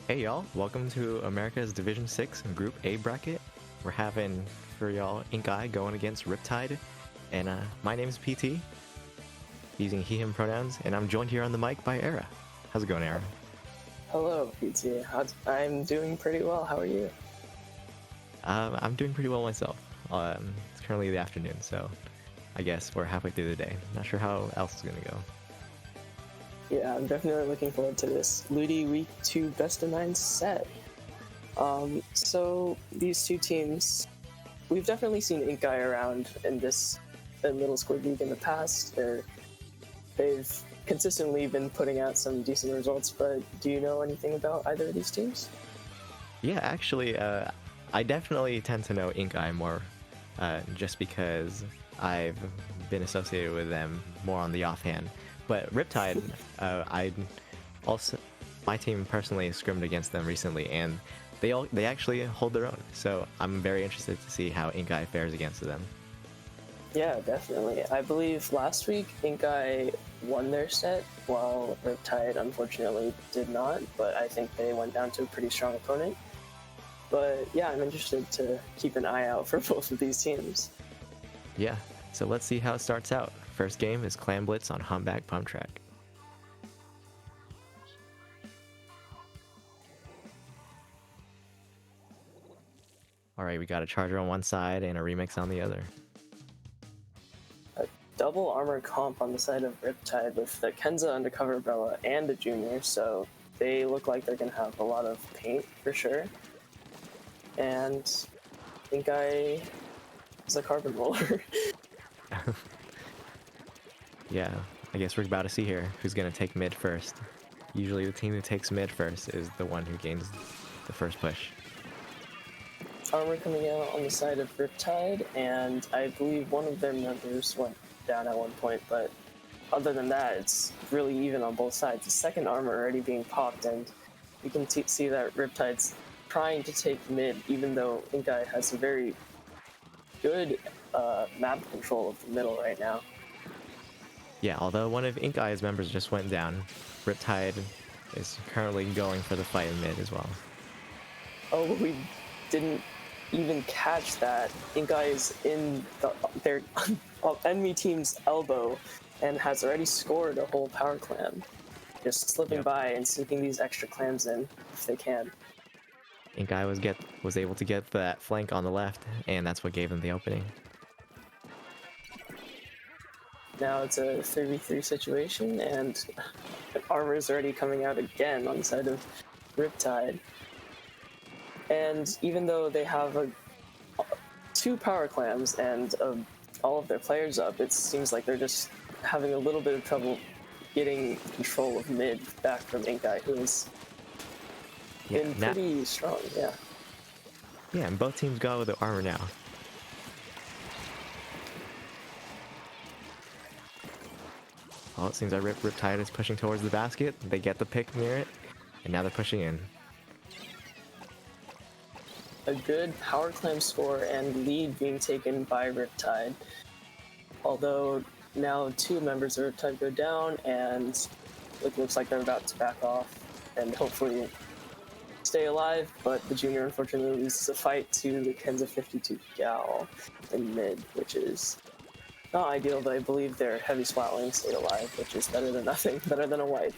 Hey y'all, welcome to America's Division 6 Group A bracket. We're having, for y'all, Ink Eye going against Riptide. And my name is PT, using he, him pronouns, and I'm joined here on the mic by Era. How's it going, Era? Hello, PT. I'm doing pretty well. How are you? I'm doing pretty well myself. It's currently the afternoon, so I guess we're halfway through the day. Not sure how else is going to go. Yeah, I'm definitely looking forward to this LUTI Week 2 Best of 9 set. So these two teams, we've definitely seen Ink Eye around in Middle School League in the past. They've consistently been putting out some decent results, but do you know anything about either of these teams? Yeah, actually, I definitely tend to know Ink Eye more, just because I've been associated with them more on the offhand. But Riptide, my team personally scrimmed against them recently, and they actually hold their own. So I'm very interested to see how Ink Eye fares against them. Yeah, definitely. I believe last week Ink Eye won their set, while Riptide unfortunately did not, but I think they went down to a pretty strong opponent. But yeah, I'm interested to keep an eye out for both of these teams. Yeah, so let's see how it starts out. First game is Clan Blitz on Humpback Pump Track. Alright, we got a Charger on one side and a Remix on the other. A double armor comp on the side of Riptide with the Kenza Undercover Umbrella and the Junior, so they look like they're going to have a lot of paint for sure. And Ink Eye is a carbon roller. Yeah, I guess we're about to see here who's going to take mid first. Usually the team who takes mid first is the one who gains the first push. Armor coming out on the side of Riptide, and I believe one of their members went down at one point, but other than that, it's really even on both sides. The second armor already being popped, and you can see that Riptide's trying to take mid, even though Ink Eye has a very good map control of the middle right now. Yeah, although one of Ink Eye's members just went down, Riptide is currently going for the fight in mid as well. Oh, we didn't even catch that. Ink Eye is in their enemy team's elbow and has already scored a whole power clam. Just slipping by and sneaking these extra clams in if they can. Ink Eye was able to get that flank on the left, and that's what gave him the opening. Now it's a 3v3 situation, and armor is already coming out again on the side of Riptide. And even though they have two power clams and all of their players up, it seems like they're just having a little bit of trouble getting control of mid back from Ink Eye, who has been pretty strong, yeah. Yeah, and both teams go with the armor now. Well, it seems that Riptide is pushing towards the basket. They get the pick near it, and now they're pushing in. A good power clam score and lead being taken by Riptide. Although now two members of Riptide go down, and it looks like they're about to back off and hopefully stay alive, but the Junior unfortunately loses a fight to the Kenza 52 Gal in mid, which is not ideal, but I believe their heavy swallowing stayed alive, which is better than nothing, better than a wipe.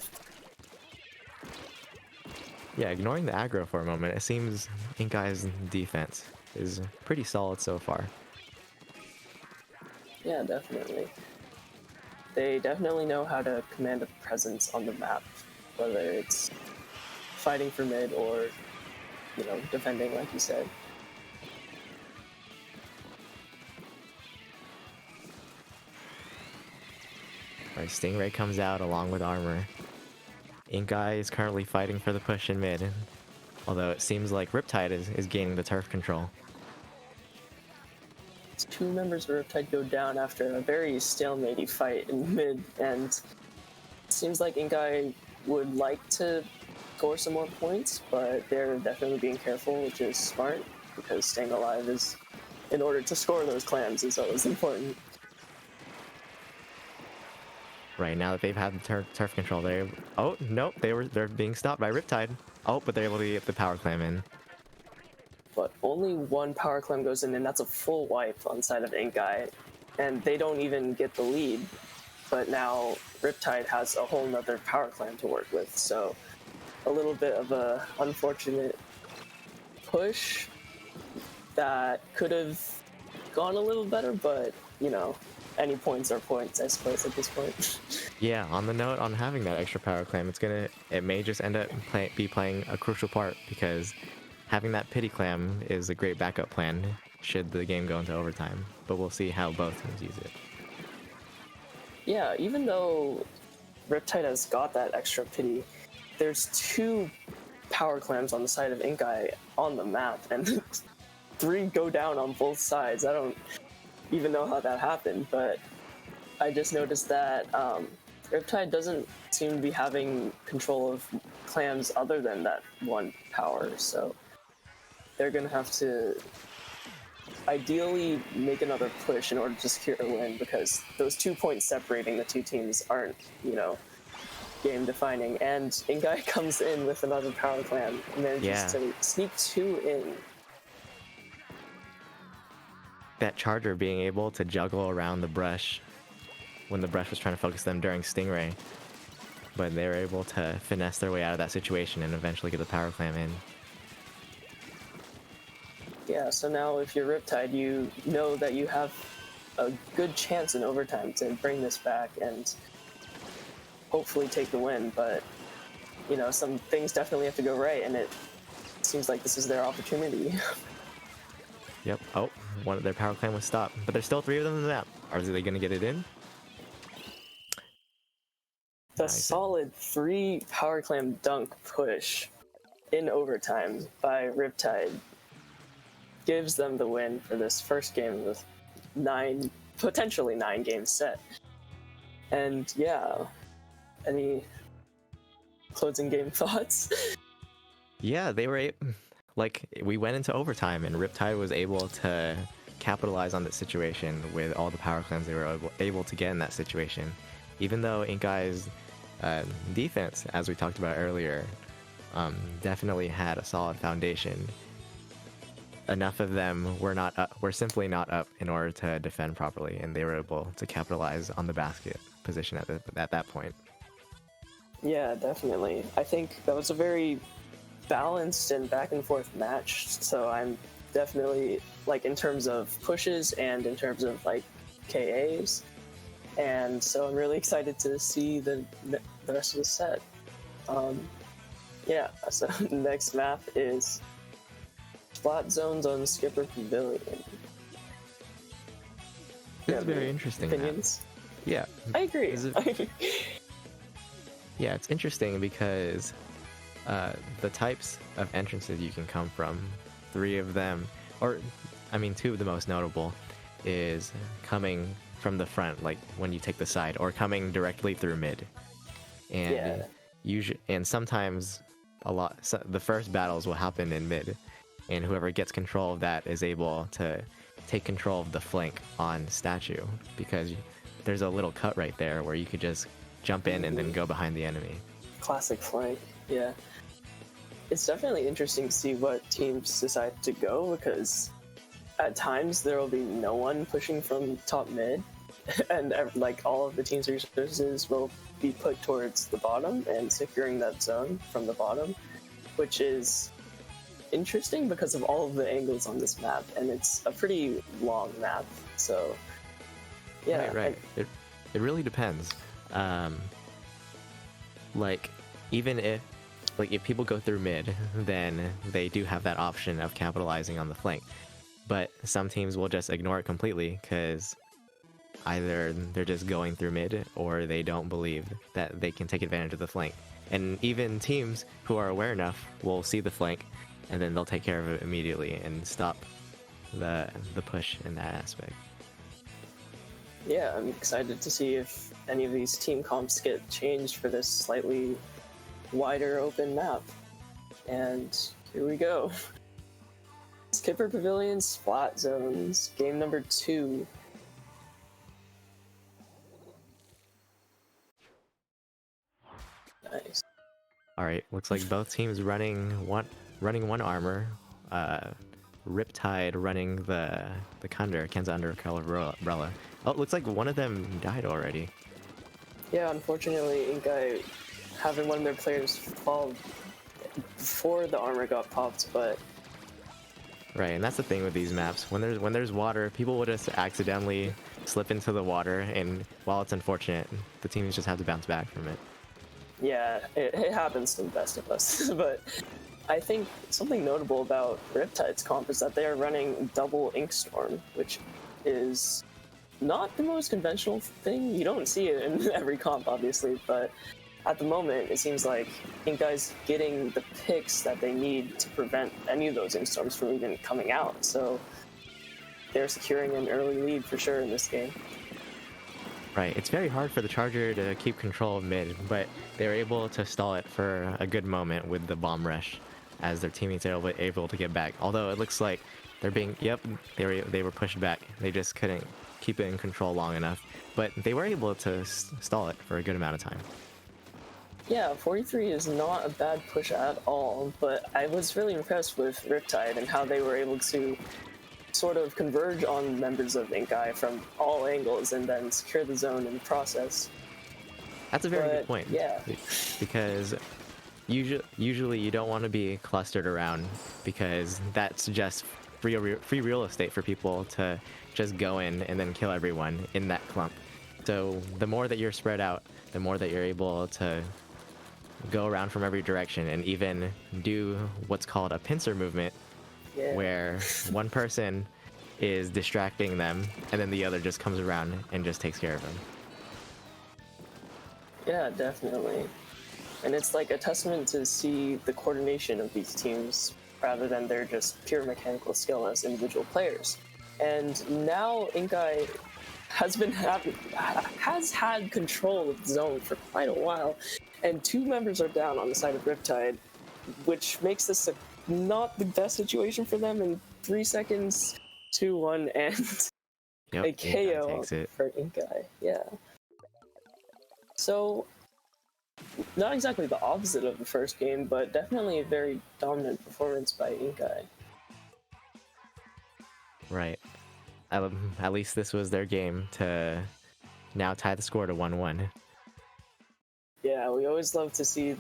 Yeah, ignoring the aggro for a moment, it seems Ink Eye's defense is pretty solid so far. Yeah, definitely. They definitely know how to command a presence on the map, whether it's fighting for mid or, defending, like you said. Alright, Stingray comes out along with armor. Ink Eye is currently fighting for the push in mid, although it seems like Riptide is gaining the turf control. Two members of Riptide go down after a very stalemate fight in mid, and it seems like Ink Eye would like to score some more points, but they're definitely being careful, which is smart, because staying alive is, in order to score those clams, is always important. Right now that they've had the turf control, oh nope, they're being stopped by Riptide. Oh, but they're able to get the power clam in. But only one power clam goes in, and that's a full wipe on the side of Inkai, and they don't even get the lead. But now Riptide has a whole nother power clam to work with, so a little bit of a unfortunate push that could have gone a little better, but you know, any points are points, I suppose, at this point. Yeah, on the note on having that extra power clam, it may just end up be playing a crucial part, because having that pity clam is a great backup plan should the game go into overtime. But we'll see how both teams use it. Yeah, even though Riptide has got that extra pity, there's 2 power clams on the side of Inkai on the map, and 3 go down on both sides. I don't even know how that happened, but I just noticed that Riptide doesn't seem to be having control of clams other than that 1 power, so they're gonna have to ideally make another push in order to secure a win, because those 2 points separating the 2 teams aren't, you know, game defining. And Ingai comes in with another power clam and manages to sneak 2 in. That charger being able to juggle around the brush when the brush was trying to focus them during Stingray, but they were able to finesse their way out of that situation and eventually get the power clam in. Yeah, so now if you're Riptide, you know that you have a good chance in overtime to bring this back and hopefully take the win, but you know, some things definitely have to go right, and it seems like this is their opportunity. Yep. Oh, one of their power clam was stopped, but there's still 3 of them in the map. Are they going to get it in? The solid 3 power clam dunk push in overtime by Riptide gives them the win for this first game of 9, potentially 9 game set. And yeah, any closing game thoughts? Yeah, they were like, we went into overtime and Riptide was able to capitalize on that situation with all the power clams they were able to get in that situation. Even though Inkai's defense, as we talked about earlier, definitely had a solid foundation, enough of them were simply not up in order to defend properly, and they were able to capitalize on the basket position at that point. Yeah, definitely. I think that was a very balanced and back and forth match, so I'm definitely, like, in terms of pushes and in terms of like KAs, and so I'm really excited to see the rest of the set. Yeah, so next map is Splat Zones on Skipper Pavilion. It's very interesting. Opinions? Yeah, I agree. Yeah, it's interesting because the types of entrances you can come from, 3 of them, or I mean 2 of the most notable, is coming from the front, like when you take the side, or coming directly through mid. And and sometimes the first battles will happen in mid, and whoever gets control of that is able to take control of the flank on statue, because there's a little cut right there where you could just jump in and then go behind the enemy. Classic flank, yeah. It's definitely interesting to see what teams decide to go, because at times there will be no one pushing from top mid, and like all of the team's resources will be put towards the bottom and securing that zone from the bottom, which is interesting because of all of the angles on this map, and it's a pretty long map, so yeah. Right. It really depends. Like, even if people go through mid, then they do have that option of capitalizing on the flank. But some teams will just ignore it completely, because either they're just going through mid, or they don't believe that they can take advantage of the flank. And even teams who are aware enough will see the flank, and then they'll take care of it immediately and stop the push in that aspect. Yeah, I'm excited to see if any of these team comps get changed for this slightly wider open map. And here we go. Skipper Pavilion Splat Zones, game number 2. Nice. All right, looks like both teams running one armor. Riptide running the Kenza Undercolor Umbrella. Oh, it looks like one of them died already. Yeah, unfortunately, Inkai having one of their players fall before the armor got popped, but Right, and that's the thing with these maps. When there's water, people will just accidentally slip into the water, and while it's unfortunate, the teams just have to bounce back from it. yeah, it happens to the best of us. But I think something notable about Riptide's comp is that they are running double Inkstorm, which is not the most conventional thing. You don't see it in every comp, obviously, but at the moment, it seems like Inkai's getting the picks that they need to prevent any of those Inkstorms from even coming out. So they're securing an early lead for sure in this game. Right, it's very hard for the Charger to keep control of mid, but they were able to stall it for a good moment with the bomb rush as their teammates are able to get back. Although it looks like they're being, they were pushed back. They just couldn't keep it in control long enough, but they were able to stall it for a good amount of time. Yeah, 43 is not a bad push at all, but I was really impressed with Riptide and how they were able to sort of converge on members of Inkai from all angles and then secure the zone in the process. That's a very good point. Yeah. Because usually you don't want to be clustered around, because that's just free real estate for people to just go in and then kill everyone in that clump. So the more that you're spread out, the more that you're able to go around from every direction and even do what's called a pincer movement, where one person is distracting them and then the other just comes around and just takes care of them. Yeah, definitely. And it's like a testament to see the coordination of these teams rather than their just pure mechanical skill as individual players. And now Inkai has had control of the zone for quite a while, and two members are down on the side of Riptide, which makes this not the best situation for them. In 3 seconds, 2-1, and a KO for Inkai. Yeah. So, not exactly the opposite of the first game, but definitely a very dominant performance by Inkai. Right. At least this was their game to now tie the score to 1-1. Yeah, we always love to see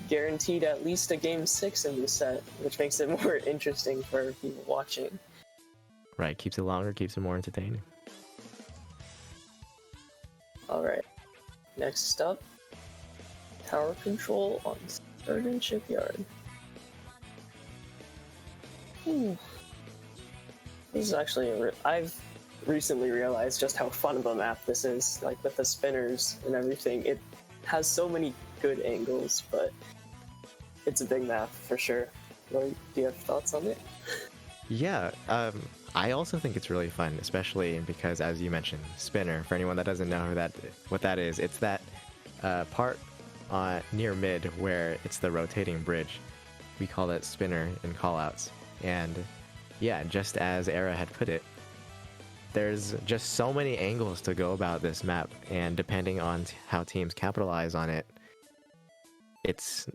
guaranteed at least a game 6 in this set, which makes it more interesting for people watching. Right, keeps it longer, keeps it more entertaining. Alright, next up, tower control on Sturgeon Shipyard. This is actually I've recently realized just how fun of a map this is, like with the spinners and everything. It has so many good angles, but it's a big map for sure. Do you have thoughts on it? Yeah, I also think it's really fun, especially because, as you mentioned, spinner. For anyone that doesn't know what that is, it's that part near mid where it's the rotating bridge. We call it spinner in callouts. And yeah, just as Era had put it, there's just so many angles to go about this map, and depending on how teams capitalize on it, it's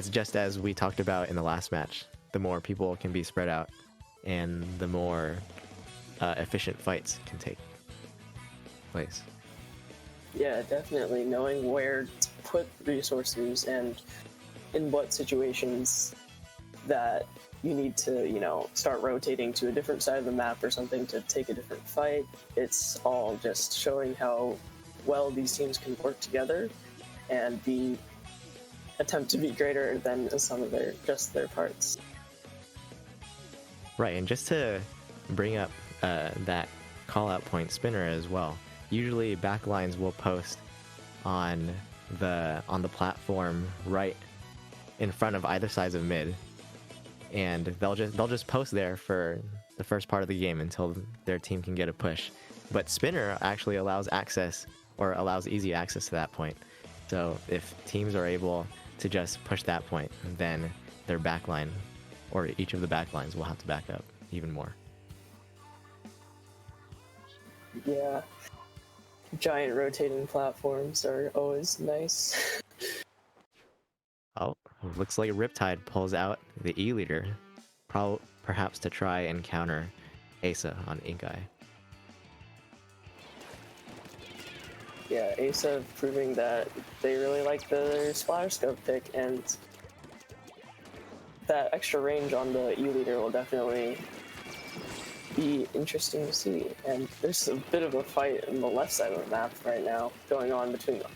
just as we talked about in the last match. The more people can be spread out, and the more efficient fights can take place. Yeah, definitely. Knowing where to put resources and in what situations that you need to, start rotating to a different side of the map or something to take a different fight. It's all just showing how well these teams can work together and attempt to be greater than the sum of their parts. Right, and just to bring up that call-out point spinner as well, usually backlines will post on the platform right in front of either sides of mid, and they'll just post there for the first part of the game until their team can get a push. But spinner actually allows easy access to that point. So if teams are able to just push that point, then their backline, or each of the backlines, will have to back up even more. Yeah. Giant rotating platforms are always nice. Oh, Looks like Riptide pulls out the E leader, perhaps to try and counter Asa on Inkai. Yeah, Asa proving that they really like the splatter scope pick, and that extra range on the E leader will definitely be interesting to see. And there's a bit of a fight in the left side of the map right now going on between them.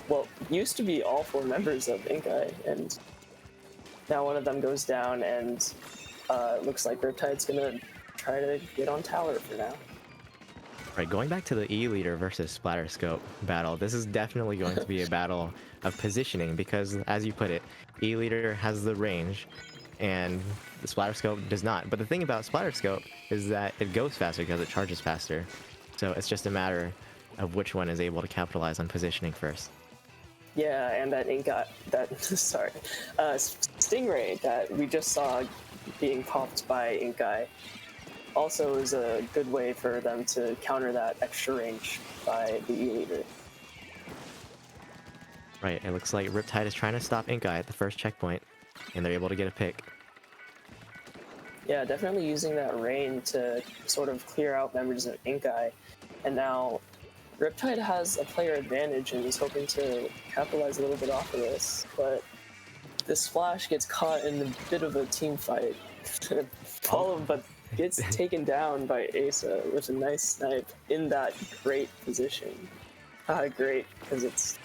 Well, used to be all 4 members of Inkai, and now one of them goes down, and it looks like Riptide's gonna try to get on tower for now. Right, going back to the E leader versus splatter scope battle, this is definitely going to be a battle of positioning because, as you put it, E leader has the range and the splatter scope does not. But the thing about splatter scope is that it goes faster because it charges faster. So it's just a matter of which one is able to capitalize on positioning first. Yeah, and that sorry, Stingray that we just saw being popped by Inkai also is a good way for them to counter that extra range by the E leader. Right, it looks like Riptide is trying to stop Inkai at the first checkpoint, and they're able to get a pick. Yeah, definitely using that rain to sort of clear out members of Inkai, and now Riptide has a player advantage and is hoping to capitalize a little bit off of this, but this Splash gets caught in a bit of a team fight. But gets taken down by Asa with a nice snipe in that great position. Great, because it's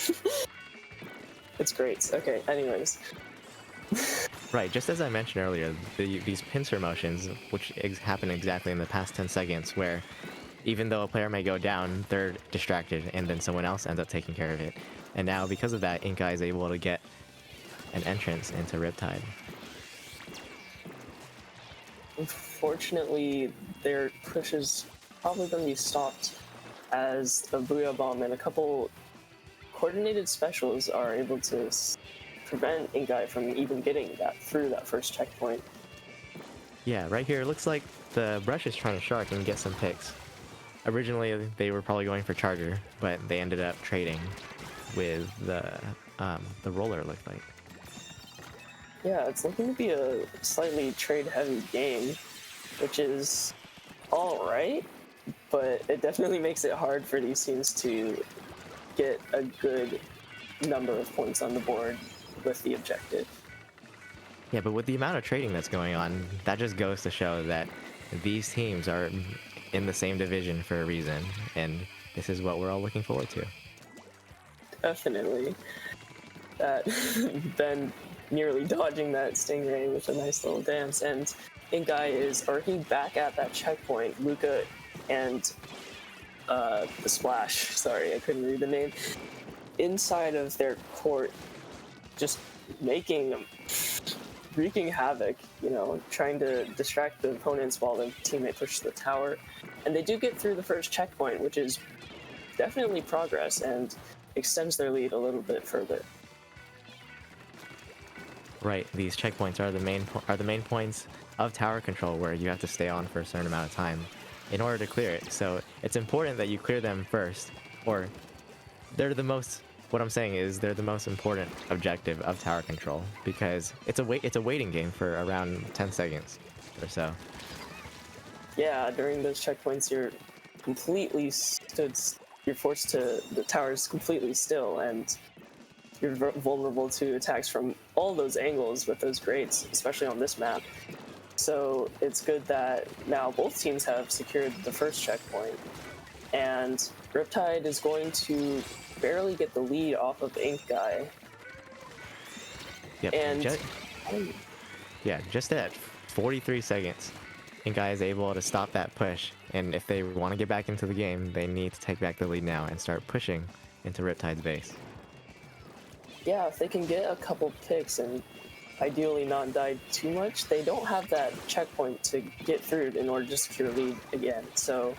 it's great. Okay, anyways. Right, just as I mentioned earlier, these pincer motions, which happen exactly in the past 10 seconds, where even though a player may go down, they're distracted, and then someone else ends up taking care of it. And now, because of that, Inkai is able to get an entrance into Riptide. Unfortunately, their push is probably going to be stopped as the Booyah Bomb and a couple coordinated specials are able to prevent Inkai from even getting that through that first checkpoint. Yeah, right here, it looks like the Brush is trying to shark and get some picks. Originally, they were probably going for Charger, but they ended up trading with the Roller, it looked like. Yeah, it's looking to be a slightly trade-heavy game, which is alright, but it definitely makes it hard for these teams to get a good number of points on the board with the objective. Yeah, but with the amount of trading that's going on, that just goes to show that these teams are in the same division for a reason, and this is what we're all looking forward to. Definitely. That Ben nearly dodging that Stingray with a nice little dance, and Inkai is arcing back at that checkpoint. Luca and the Splash, sorry, I couldn't read the name, inside of their court, just wreaking havoc, trying to distract the opponents while the teammate pushes the tower. And they do get through the first checkpoint, which is definitely progress and extends their lead a little bit further. Right, these checkpoints are the main points of tower control where you have to stay on for a certain amount of time in order to clear it. So it's important that you clear them first, or they're the most. What I'm saying is they're the most important objective of tower control because it's a waiting game for around 10 seconds or so. Yeah, during those checkpoints, you're forced to, the tower's completely still, and you're vulnerable to attacks from all those angles with those grates, especially on this map. So it's good that now both teams have secured the first checkpoint, and Riptide is going to barely get the lead off of Inkai. Yep. And Just at 43 seconds, Inkai is able to stop that push, and if they want to get back into the game, they need to take back the lead now and start pushing into Riptide's base. yeah, if they can get a couple picks and ideally not die too much, they don't have that checkpoint to get through in order to secure lead again. So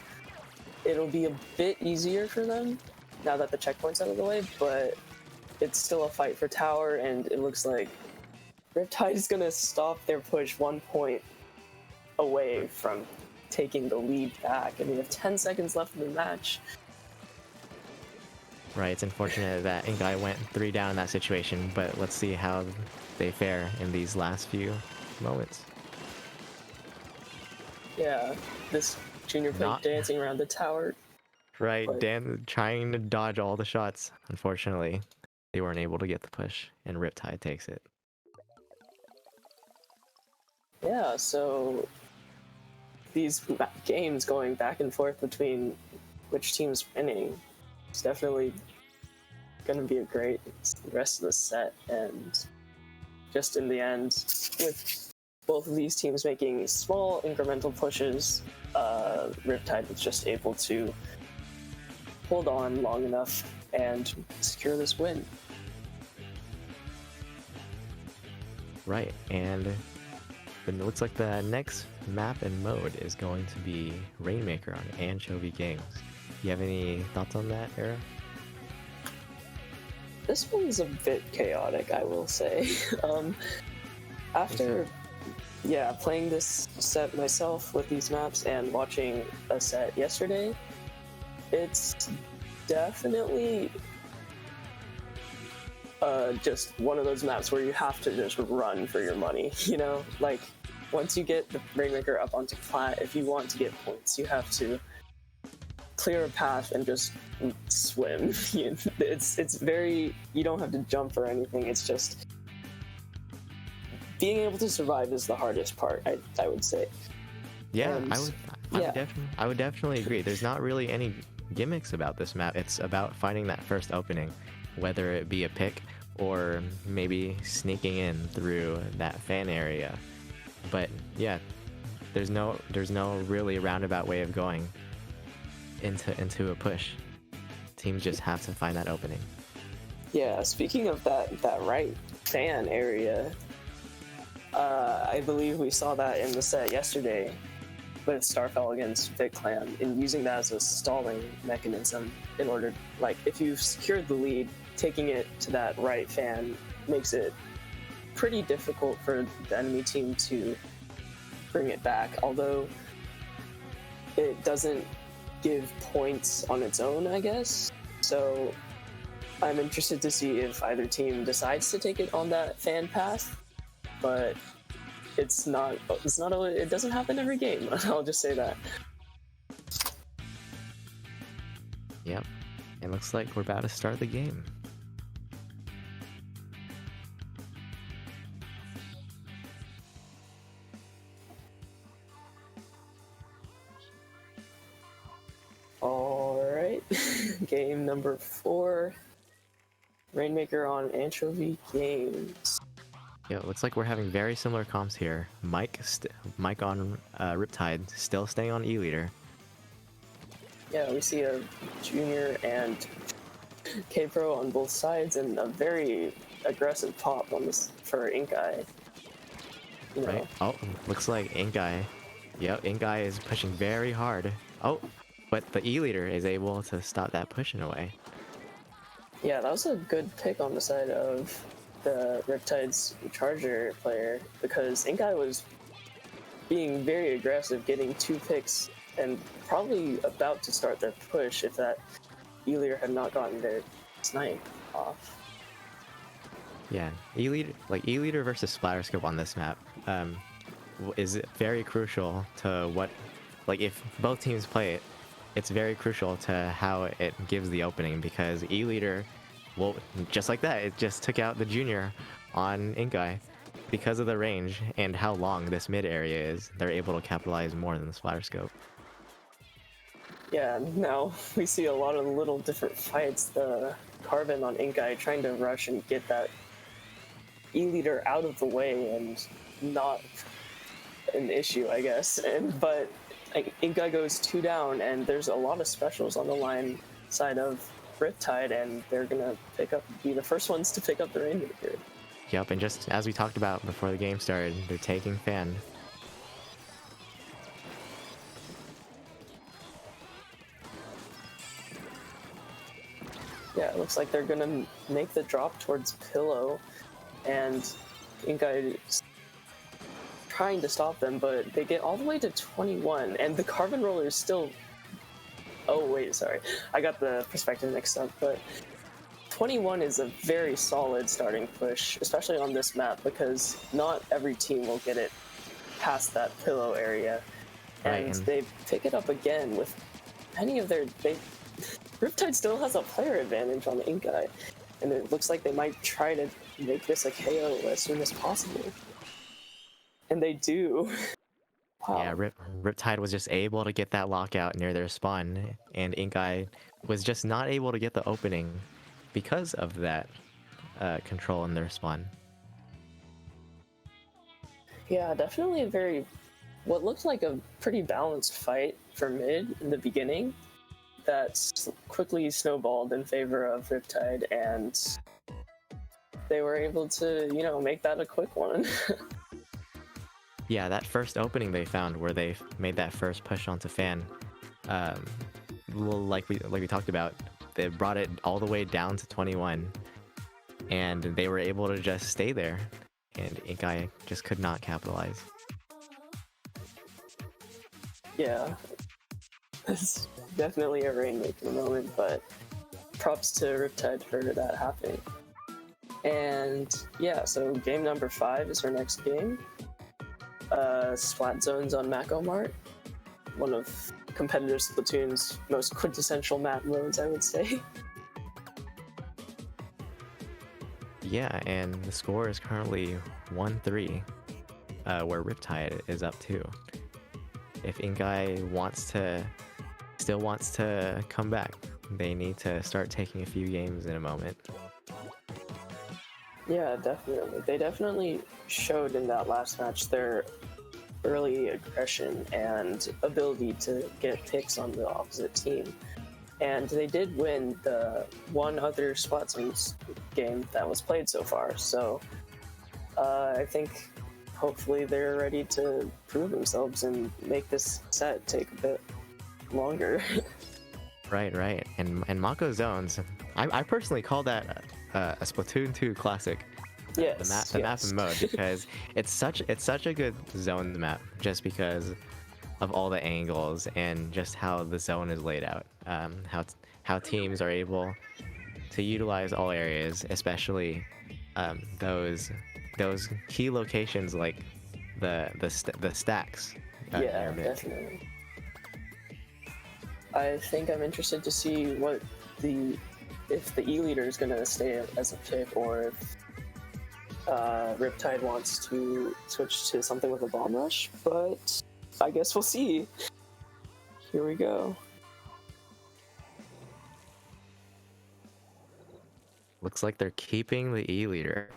it'll be a bit easier for them now that the checkpoint's out of the way, but it's still a fight for tower, and it looks like Riptide is going to stop their push 1 point away from taking the lead back, and we have 10 seconds left in the match. Right, it's unfortunate that Ingai went 3 down in that situation, but let's see how they fare in these last few moments. Yeah, this junior played Not dancing around the tower. right, But Dan trying to dodge all the shots. Unfortunately, they weren't able to get the push, and Riptide takes it. yeah, so these games going back and forth between which team's winning, it's definitely going to be a great rest of the set. And just in the end, with both of these teams making small incremental pushes, Riptide was just able to hold on long enough and secure this win. Right, and it looks like the next map and mode is going to be Rainmaker on Anchovy Games. You have any thoughts on that, Era? This one's a bit chaotic, I will say. After playing this set myself with these maps and watching a set yesterday, it's definitely just one of those maps where you have to just run for your money, you know? Like, once you get the Rainmaker up onto plat, if you want to get points, you have to clear a path and just swim. It's very, you don't have to jump or anything, it's just being able to survive is the hardest part, I would say. Yeah, And, I would definitely agree. There's not really any gimmicks about this map. It's about finding that first opening, whether it be a pick or maybe sneaking in through that fan area. But yeah, there's no really roundabout way of going into a push. Teams just have to find that opening. Yeah, speaking of that right fan area, I believe we saw that in the set yesterday with Starfell against VicClan, in using that as a stalling mechanism in order, like, if you've secured the lead, taking it to that right fan makes it pretty difficult for the enemy team to bring it back, although it doesn't give points on its own, I guess. So I'm interested to see if either team decides to take it on that fan path, but it doesn't happen every game. I'll just say that. Yep. It looks like we're about to start the game. Alright, game number 4. Rainmaker on Anchovy Games. Yeah, it looks like we're having very similar comps here. Mike on Riptide, still staying on E-Leader. Yeah, we see a Junior and K-Pro on both sides, and a very aggressive pop on this for Inkai. Right? Oh, looks like Inkai. Yep, Inkai is pushing very hard. Oh, but the E-Leader is able to stop that push in a way. Yeah, that was a good pick on the side of the Riptide's Charger player, because Inkai was being very aggressive, getting 2 picks, and probably about to start their push if that E-Leader had not gotten their snipe off. Yeah, E-Leader versus Splatterscope on this map is very crucial to what, like, if both teams play it, it's very crucial to how it gives the opening, because E-Leader, well, just like that, it just took out the Junior on Inkai. Because of the range and how long this mid area is, they're able to capitalize more than the Splatterscope. Yeah, now we see a lot of little different fights. The Carvin on Inkai trying to rush and get that E-Leader out of the way, and not an issue, I guess. But Inkai goes 2 down, and there's a lot of specials on the line side of Riptide, and they're gonna be the first ones to pick up the Rainmaker. Yep, and just as we talked about before the game started, they're taking fan. Yeah, it looks like they're gonna make the drop towards Pillow, and Inkai is trying to stop them, but they get all the way to 21, and the Carbon Roller is still Oh wait, sorry, I got the perspective mixed up. But 21 is a very solid starting push, especially on this map, because not every team will get it past that pillow area, Right, and and they pick it up again with many of their. Riptide still has a player advantage on Inkai, and it looks like they might try to make this a KO as soon as possible. And they do. Wow. yeah, Riptide was just able to get that lockout near their spawn, and Inkai was just not able to get the opening because of that control in their spawn. Yeah, definitely a very, what looked like a pretty balanced fight for mid in the beginning that quickly snowballed in favor of Riptide, and they were able to, you know, make that a quick one. Yeah, that first opening they found where they made that first push onto Fan, um, like we talked about, they brought it all the way down to 21, and they were able to just stay there, and Inkai just could not capitalize. Yeah, it's definitely a rainmaking moment, but props to Riptide for that happening. And yeah, so game number 5 is our next game. Splat Zones on Mako Mart, one of competitive Splatoon's most quintessential map modes, I would say. Yeah, and the score is currently 1-3, where Riptide is up 2. If Inkai still wants to come back, they need to start taking a few games in a moment. Yeah, definitely. They definitely showed in that last match their early aggression and ability to get picks on the opposite team. And they did win the one other Splat Zones game that was played so far. So I think hopefully they're ready to prove themselves and make this set take a bit longer. Right. And Mako Zones, I personally call that a Splatoon 2 classic. Yes, The map and mode, because it's such a good zone map just because of all the angles and just how the zone is laid out. How teams are able to utilize all areas, especially those key locations like the stacks. Yeah, definitely. I think I'm interested to see if the E leader is gonna stay as a pick, or if Riptide wants to switch to something with a bomb rush, but I guess we'll see. Here we go. Looks like they're keeping the E leader.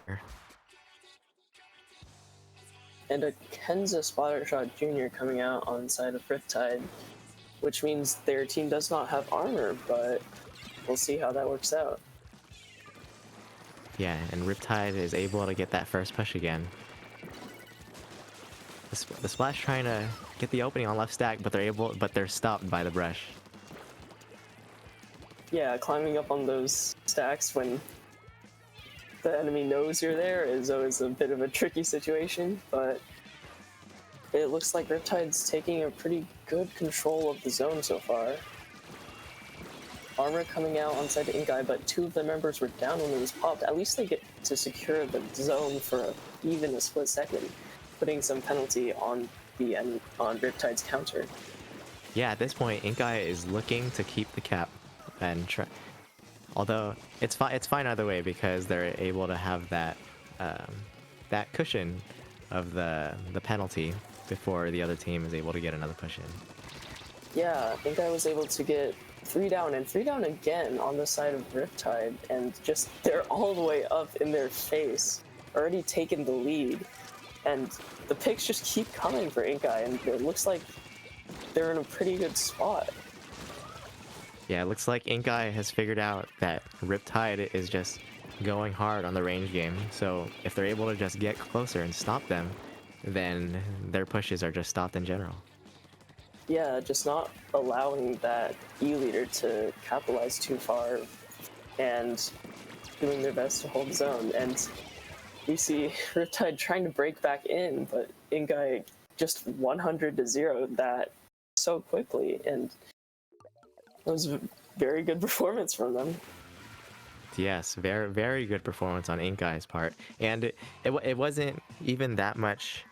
And a Kenza Splattershot Jr. coming out on the side of Riptide, which means their team does not have armor, but we'll see how that works out. Yeah, and Riptide is able to get that first push again. The Splash trying to get the opening on left stack, but they're stopped by the brush. Yeah, climbing up on those stacks when the enemy knows you're there is always a bit of a tricky situation, but it looks like Riptide's taking a pretty good control of the zone so far. Armor coming out on side of Inkai, but 2 of the members were down when it was popped. At least they get to secure the zone for even a split second, putting some penalty on on Riptide's counter. Yeah, at this point, Inkai is looking to keep the cap, and although it's fine either way because they're able to have that that cushion of the penalty before the other team is able to get another push in. Yeah, Inkai was able to get 3 down and 3 down again on the side of Riptide, and just they're all the way up in their face, already taken the lead, and the picks just keep coming for Inkai, and it looks like they're in a pretty good spot. Yeah, it looks like Inkai has figured out that Riptide is just going hard on the range game, so if they're able to just get closer and stop them, then their pushes are just stopped in general. Yeah, just not allowing that E-leader to capitalize too far and doing their best to hold zone. And we see Riptide trying to break back in, but Inkai just 100-0 that so quickly. And That was a very good performance from them. Yes, very very good performance on Ink Eye's part, and it wasn't even that much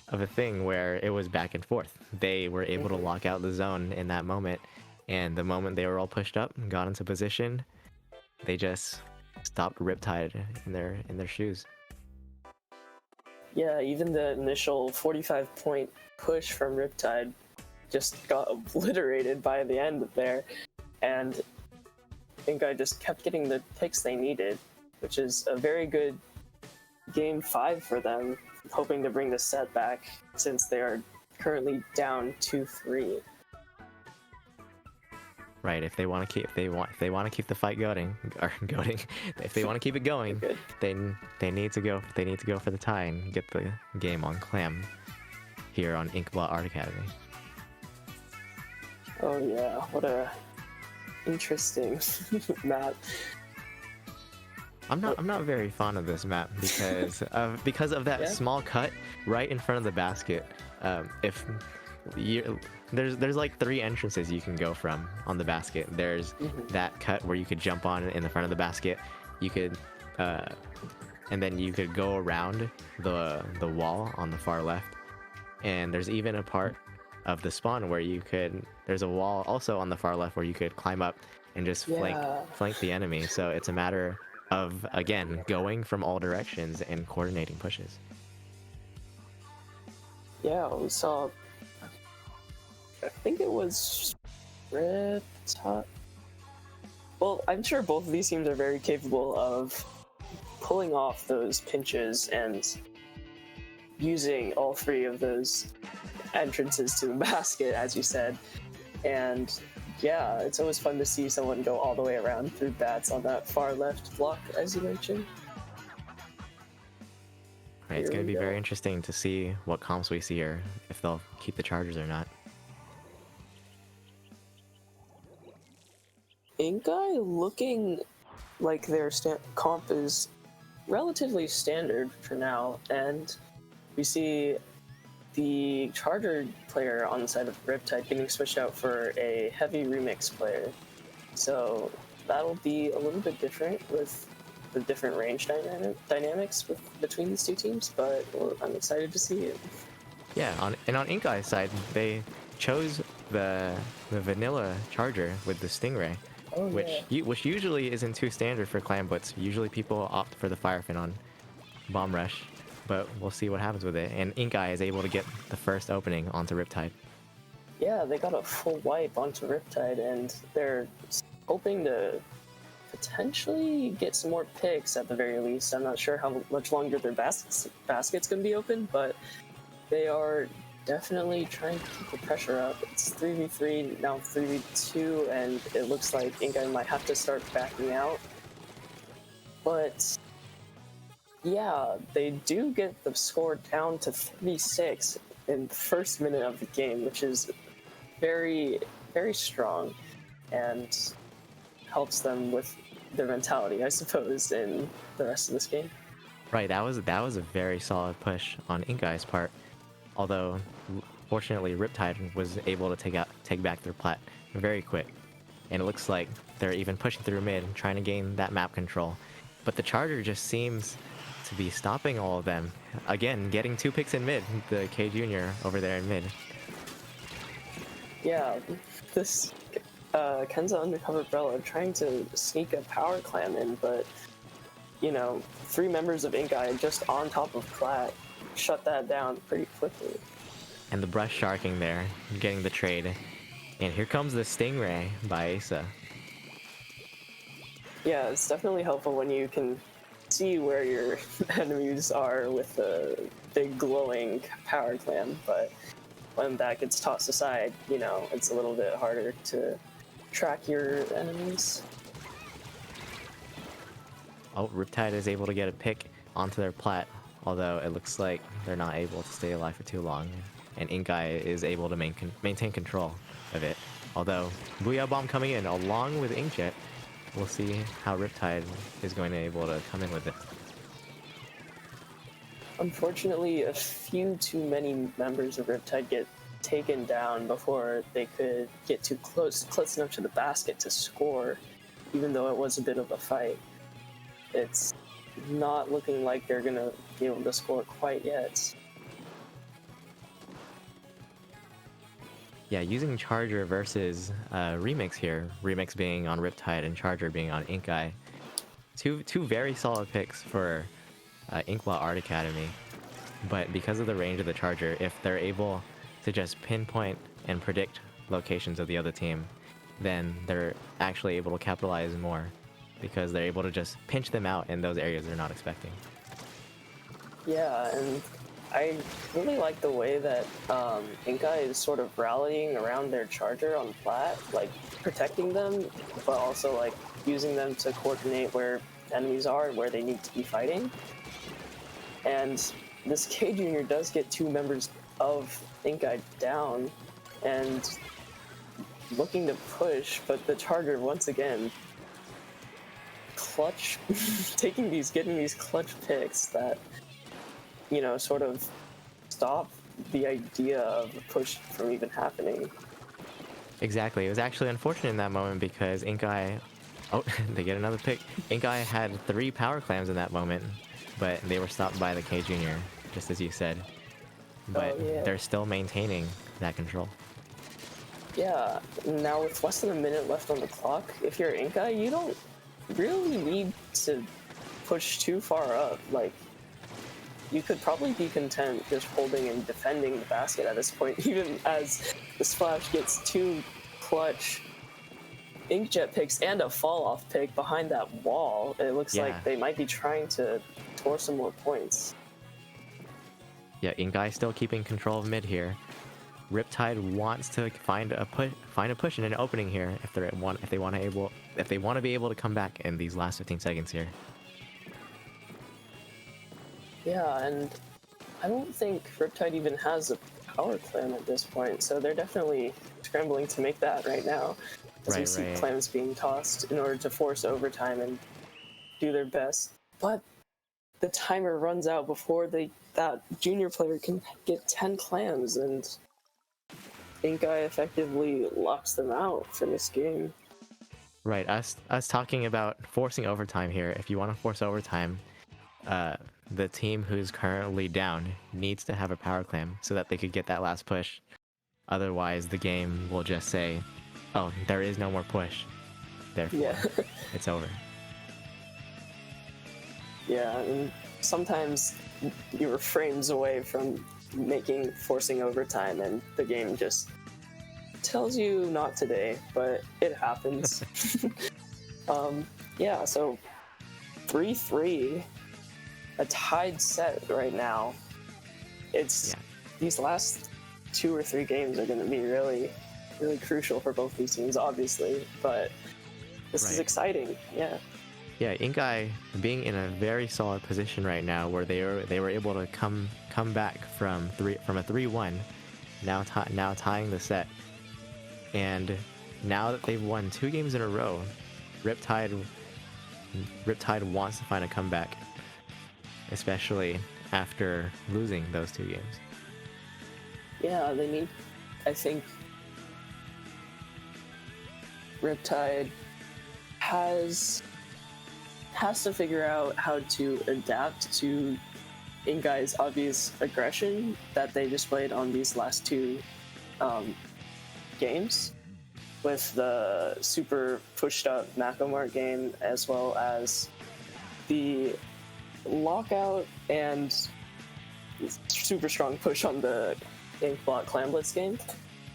of a thing where it was back and forth. They were able to lock out the zone in that moment, and the moment they were all pushed up and got into position, they just stopped Riptide in their shoes. Yeah, even the initial 45-point push from Riptide just got obliterated by the end there, and I think I just kept getting the picks they needed, which is a very good game 5 for them, hoping to bring the set back since they are currently down 2-3. Right, if they want to keep the fight going, if they want to keep it going, they need to go for the tie and get the game on clam here on Inkblot Art Academy. Oh yeah, what a interesting map. I'm not very fond of this map because of that small cut right in front of the basket. There's like 3 entrances you can go from on the basket. There's that cut where you could jump on in the front of the basket. You could, and then you could go around the wall on the far left. And there's even a part of the spawn where there's a wall also on the far left where you could climb up and just flank the enemy. So it's a matter of, again, going from all directions and coordinating pushes. Yeah, we saw, I think it was Riptide. Well, I'm sure both of these teams are very capable of pulling off those pinches and using all 3 of those entrances to the basket, as you said. And yeah, it's always fun to see someone go all the way around through bats on that far left block, as you mentioned. Right, it's going to be very interesting to see what comps we see here, if they'll keep the Chargers or not. Ink Eye looking like their comp is relatively standard for now, and we see the Charger player on the side of Riptide getting switched out for a heavy remix player. So that'll be a little bit different with the different range dynamics between these 2 teams, but I'm excited to see it. Yeah, on Ink Eye's side, they chose the vanilla Charger with the Stingray, which usually isn't too standard for clan blitz. Usually people opt for the Firefin on Bomb Rush, but we'll see what happens with it. And Ink Eye is able to get the first opening onto Riptide. Yeah, they got a full wipe onto Riptide, and they're hoping to potentially get some more picks at the very least. I'm not sure how much longer their basket's going to be open, but they are definitely trying to keep the pressure up. It's 3v3, now 3v2, and it looks like Ink Eye might have to start backing out. But yeah, they do get the score down to 3-6 in the first minute of the game, which is very, very strong and helps them with their mentality, I suppose, in the rest of this game. Right, that was a very solid push on Ink Eye's part. Although, fortunately, Riptide was able to take back their plat very quick. And it looks like they're even pushing through mid, trying to gain that map control. But the Charger just seems to be stopping all of them. Again, getting 2 picks in mid, the K Jr. over there in mid. Yeah, this Kenza Undercover Umbrella trying to sneak a power clam in, but, 3 members of Ink Eye just on top of Plat shut that down pretty quickly. And the brush sharking there, getting the trade. And here comes the Stingray by Asa. Yeah, it's definitely helpful when you can see where your enemies are with the big glowing power clam, but when that gets tossed aside, it's a little bit harder to track your enemies. Oh, Riptide is able to get a pick onto their plat, although it looks like they're not able to stay alive for too long, and Ink Eye is able to maintain control of it. Although, Booyah Bomb coming in along with Inkjet, we'll see how Riptide is going to be able to come in with it. Unfortunately, a few too many members of Riptide get taken down before they could get too close enough to the basket to score, even though it was a bit of a fight. It's not looking like they're gonna be able to score quite yet. Yeah, using Charger versus Remix here, Remix being on Riptide and Charger being on Inkeye. Two very solid picks for Inkblot Art Academy. But because of the range of the Charger, if they're able to just pinpoint and predict locations of the other team, then they're actually able to capitalize more because they're able to just pinch them out in those areas they're not expecting. Yeah, and I really like the way that Inkeye is sort of rallying around their Charger on flat, like protecting them, but also like using them to coordinate where enemies are and where they need to be fighting. And this K Junior does get two members of Inkeye down and looking to push, but the Charger once again clutch getting these clutch picks that, you know, sort of stop the idea of the push from even happening. Exactly. It was actually unfortunate in that moment because Inkeye... Oh, they get another pick. Inkeye had 3 power clams in that moment, but they were stopped by the K Junior, just as you said. But they're still maintaining that control. Yeah, now with less than a minute left on the clock, if you're Inkeye, you don't really need to push too far up. Like, you could probably be content just holding and defending the basket at this point, even as the Splash gets 2 clutch Inkjet picks and a fall-off pick behind that wall. It looks like they might be trying to score some more points. Yeah, Inkeye still keeping control of mid here. Riptide wants to find a push in an opening here if they want to be able to come back in these last 15 seconds here. Yeah, and I don't think Riptide even has a power clam at this point, so they're definitely scrambling to make that right now. As we see clams being tossed in order to force overtime and do their best. But the timer runs out before that junior player can get 10 clams, and Inkeye effectively locks them out for this game. Right, us talking about forcing overtime here. If you want to force overtime, the team who's currently down needs to have a power clam so that they could get that last push. Otherwise, the game will just say, oh, there is no more push. Therefore, it's over. Yeah, and sometimes you're frames away from forcing overtime, and the game just tells you not today, but it happens. Yeah, so 3-3, a tied set right now. It's these last 2 or 3 games are going to be really crucial for both these teams, obviously, but this is exciting. Yeah, Inkeye being in a very solid position right now, where they were able to come back from a 3-1, now tying the set, and now that they've won 2 games in a row, Riptide wants to find a comeback, especially after losing those 2 games. Yeah, they need. I think Riptide has to figure out how to adapt to Inkeye's obvious aggression that they displayed on these last 2 games, with the super pushed up Macomart game, as well as the lockout and super strong push on the Inkblot Clamblitz game.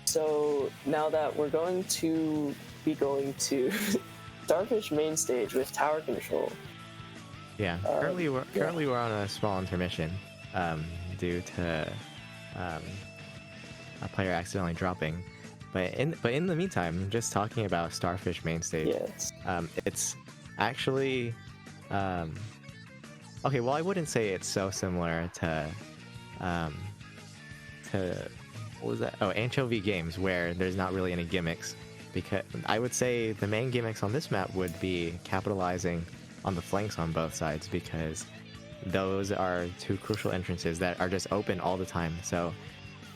So now that we're going to be going to Starfish main stage with tower control. Yeah, currently we're on a small intermission due to a player accidentally dropping. But in the meantime, just talking about Starfish main stage. Yes. It's actually okay. Well, I wouldn't say it's so similar to what was that? Oh, Anchovy Games, where there's not really any gimmicks. Because I would say the main gimmicks on this map would be capitalizing on the flanks on both sides, because those are 2 crucial entrances that are just open all the time. So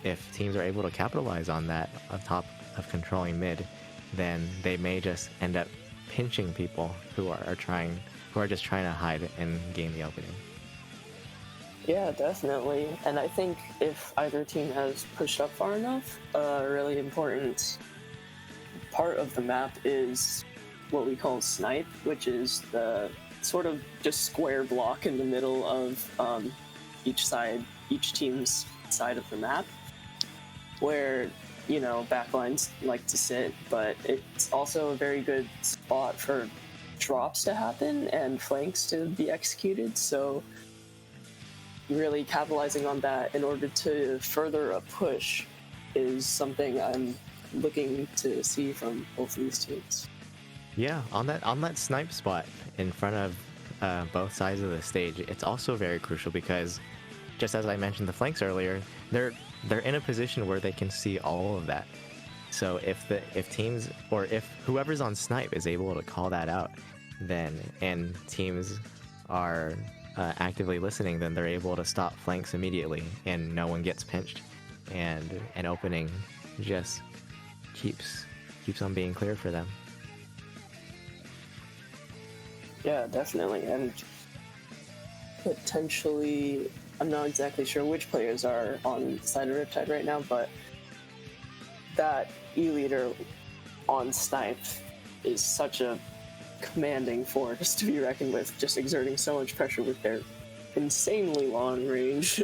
if teams are able to capitalize on that on top of controlling mid, then they may just end up pinching people who are just trying to hide and gain the opening. Yeah, definitely. And I think if either team has pushed up far enough, a really important part of the map is what we call snipe, which is the sort of just square block in the middle of each team's side of the map, where, you know, backlines like to sit, but it's also a very good spot for drops to happen and flanks to be executed. So really capitalizing on that in order to further a push is something I'm looking to see from both of these teams. Yeah, on that snipe spot in front of both sides of the stage, it's also very crucial because, just as I mentioned the flanks earlier, they're in a position where they can see all of that. So if teams, or if whoever's on snipe is able to call that out, then, and teams are actively listening, then they're able to stop flanks immediately, and no one gets pinched, and an opening just keeps on being clear for them. Yeah, definitely. And potentially, I'm not exactly sure which players are on the side of Riptide right now, but that E-leader on snipe is such a commanding force to be reckoned with, just exerting so much pressure with their insanely long range.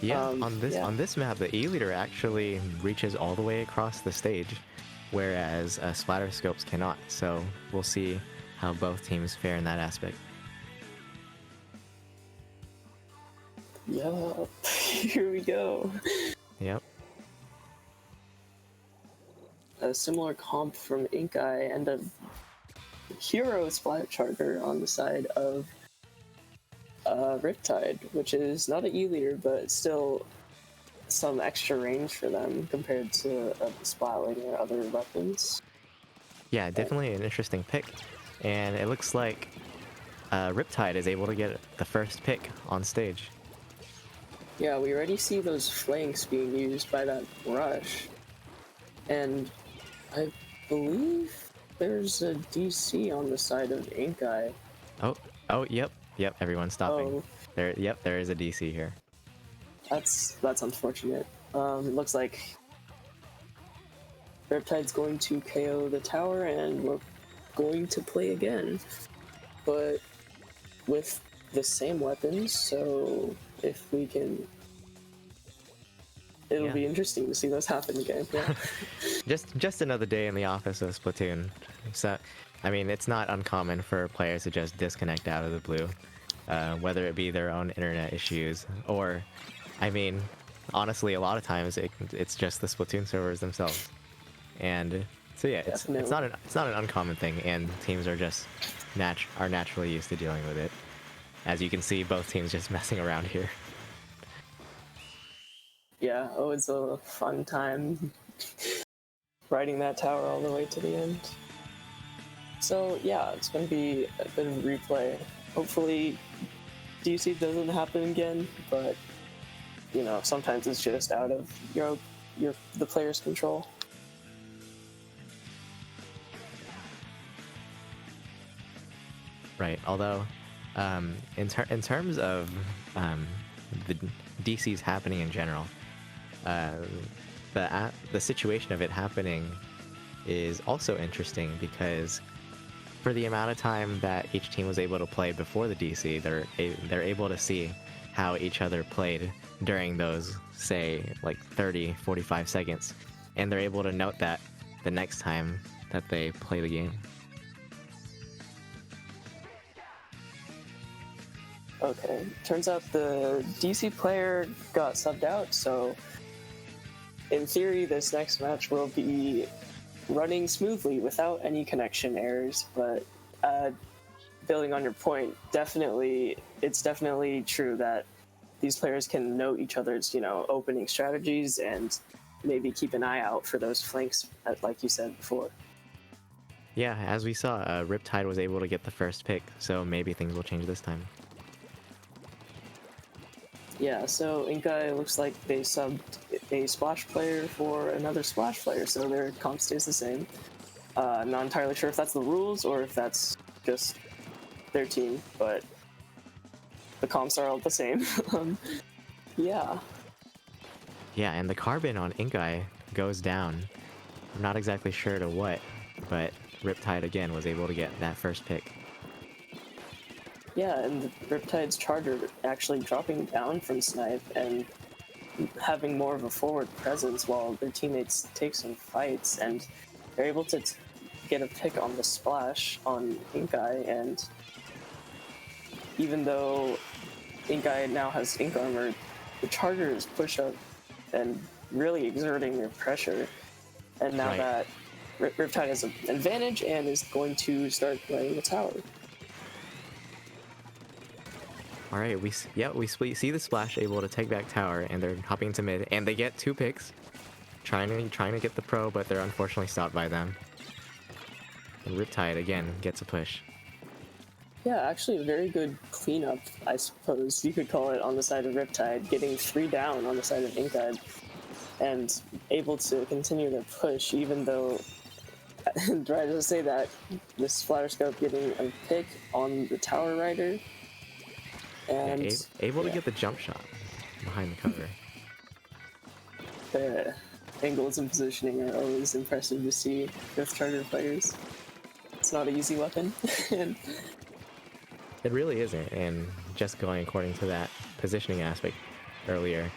Yeah, on this map, the E-leader actually reaches all the way across the stage, whereas splatter scopes cannot. So we'll see how both teams fare in that aspect. Yup, here we go. Yep. A similar comp from Ink Eye and a hero splat charger on the side of Riptide, which is not an E-leader, but still some extra range for them compared to a splatling or other weapons. Yeah, definitely an interesting pick. And it looks like Riptide is able to get the first pick on stage. Yeah, we already see those flanks being used by that rush. And I believe there's a DC on the side of Ink Eye. Oh, yep, everyone's stopping. Oh. There is a DC here. That's unfortunate. Looks like Riptide's going to KO the tower, and we're going to play again, but with the same weapons. So if we can, it'll be interesting to see those happen again. Yeah. just another day in the office of Splatoon. So, I mean, it's not uncommon for players to just disconnect out of the blue, whether it be their own internet issues or, I mean, honestly, a lot of times it's just the Splatoon servers themselves. And so yeah, it's not an uncommon thing, and teams are just naturally used to dealing with it. As you can see, both teams just messing around here. Yeah, it's a fun time riding that tower all the way to the end. So yeah, it's going to be a bit of a replay. Hopefully DC doesn't happen again, but you know, sometimes it's just out of the player's control. Right. Although, in terms of the DCs happening in general, the situation of it happening is also interesting because for the amount of time that each team was able to play before the DC, they're able to see how each other played during those, say, like 30-45 seconds, and they're able to note that the next time that they play the game. Okay, turns out the DC player got subbed out, so in theory this next match will be running smoothly without any connection errors, but building on your point, it's definitely true that these players can note each other's, opening strategies and maybe keep an eye out for those flanks, like you said before. Yeah, as we saw, Riptide was able to get the first pick, so maybe things will change this time. Yeah, so Ink Eye looks like they subbed a splash player for another splash player, so their comp stays the same. Not entirely sure if that's the rules or if that's just their team, but the comps are all the same. Yeah. Yeah, and the carbon on Inkai goes down. I'm not exactly sure to what, but Riptide again was able to get that first pick. Yeah, and Riptide's charger actually dropping down from Snipe and having more of a forward presence while their teammates take some fights, and they're able to get a pick on the splash on Inkai, and even though Inkai now has Ink Armor, the charger is push up and really exerting their pressure, and now Right. that Riptide has an advantage and is going to start playing the tower. All right, we see the splash able to take back tower, and they're hopping into mid, and they get 2 picks, trying to get the pro, but they're unfortunately stopped by them. And Riptide again gets a push. Yeah, actually a very good cleanup, I suppose you could call it, on the side of Riptide, getting 3 down on the side of Inkhead, and able to continue their push, even though, right to say that, this Splatter Scope getting a pick on the Tower Rider, and Yeah, able to get the jump shot behind the cover. the angles and positioning are always impressive to see with Charger players. It's not an easy weapon. And It really isn't, and just going according to that positioning aspect earlier,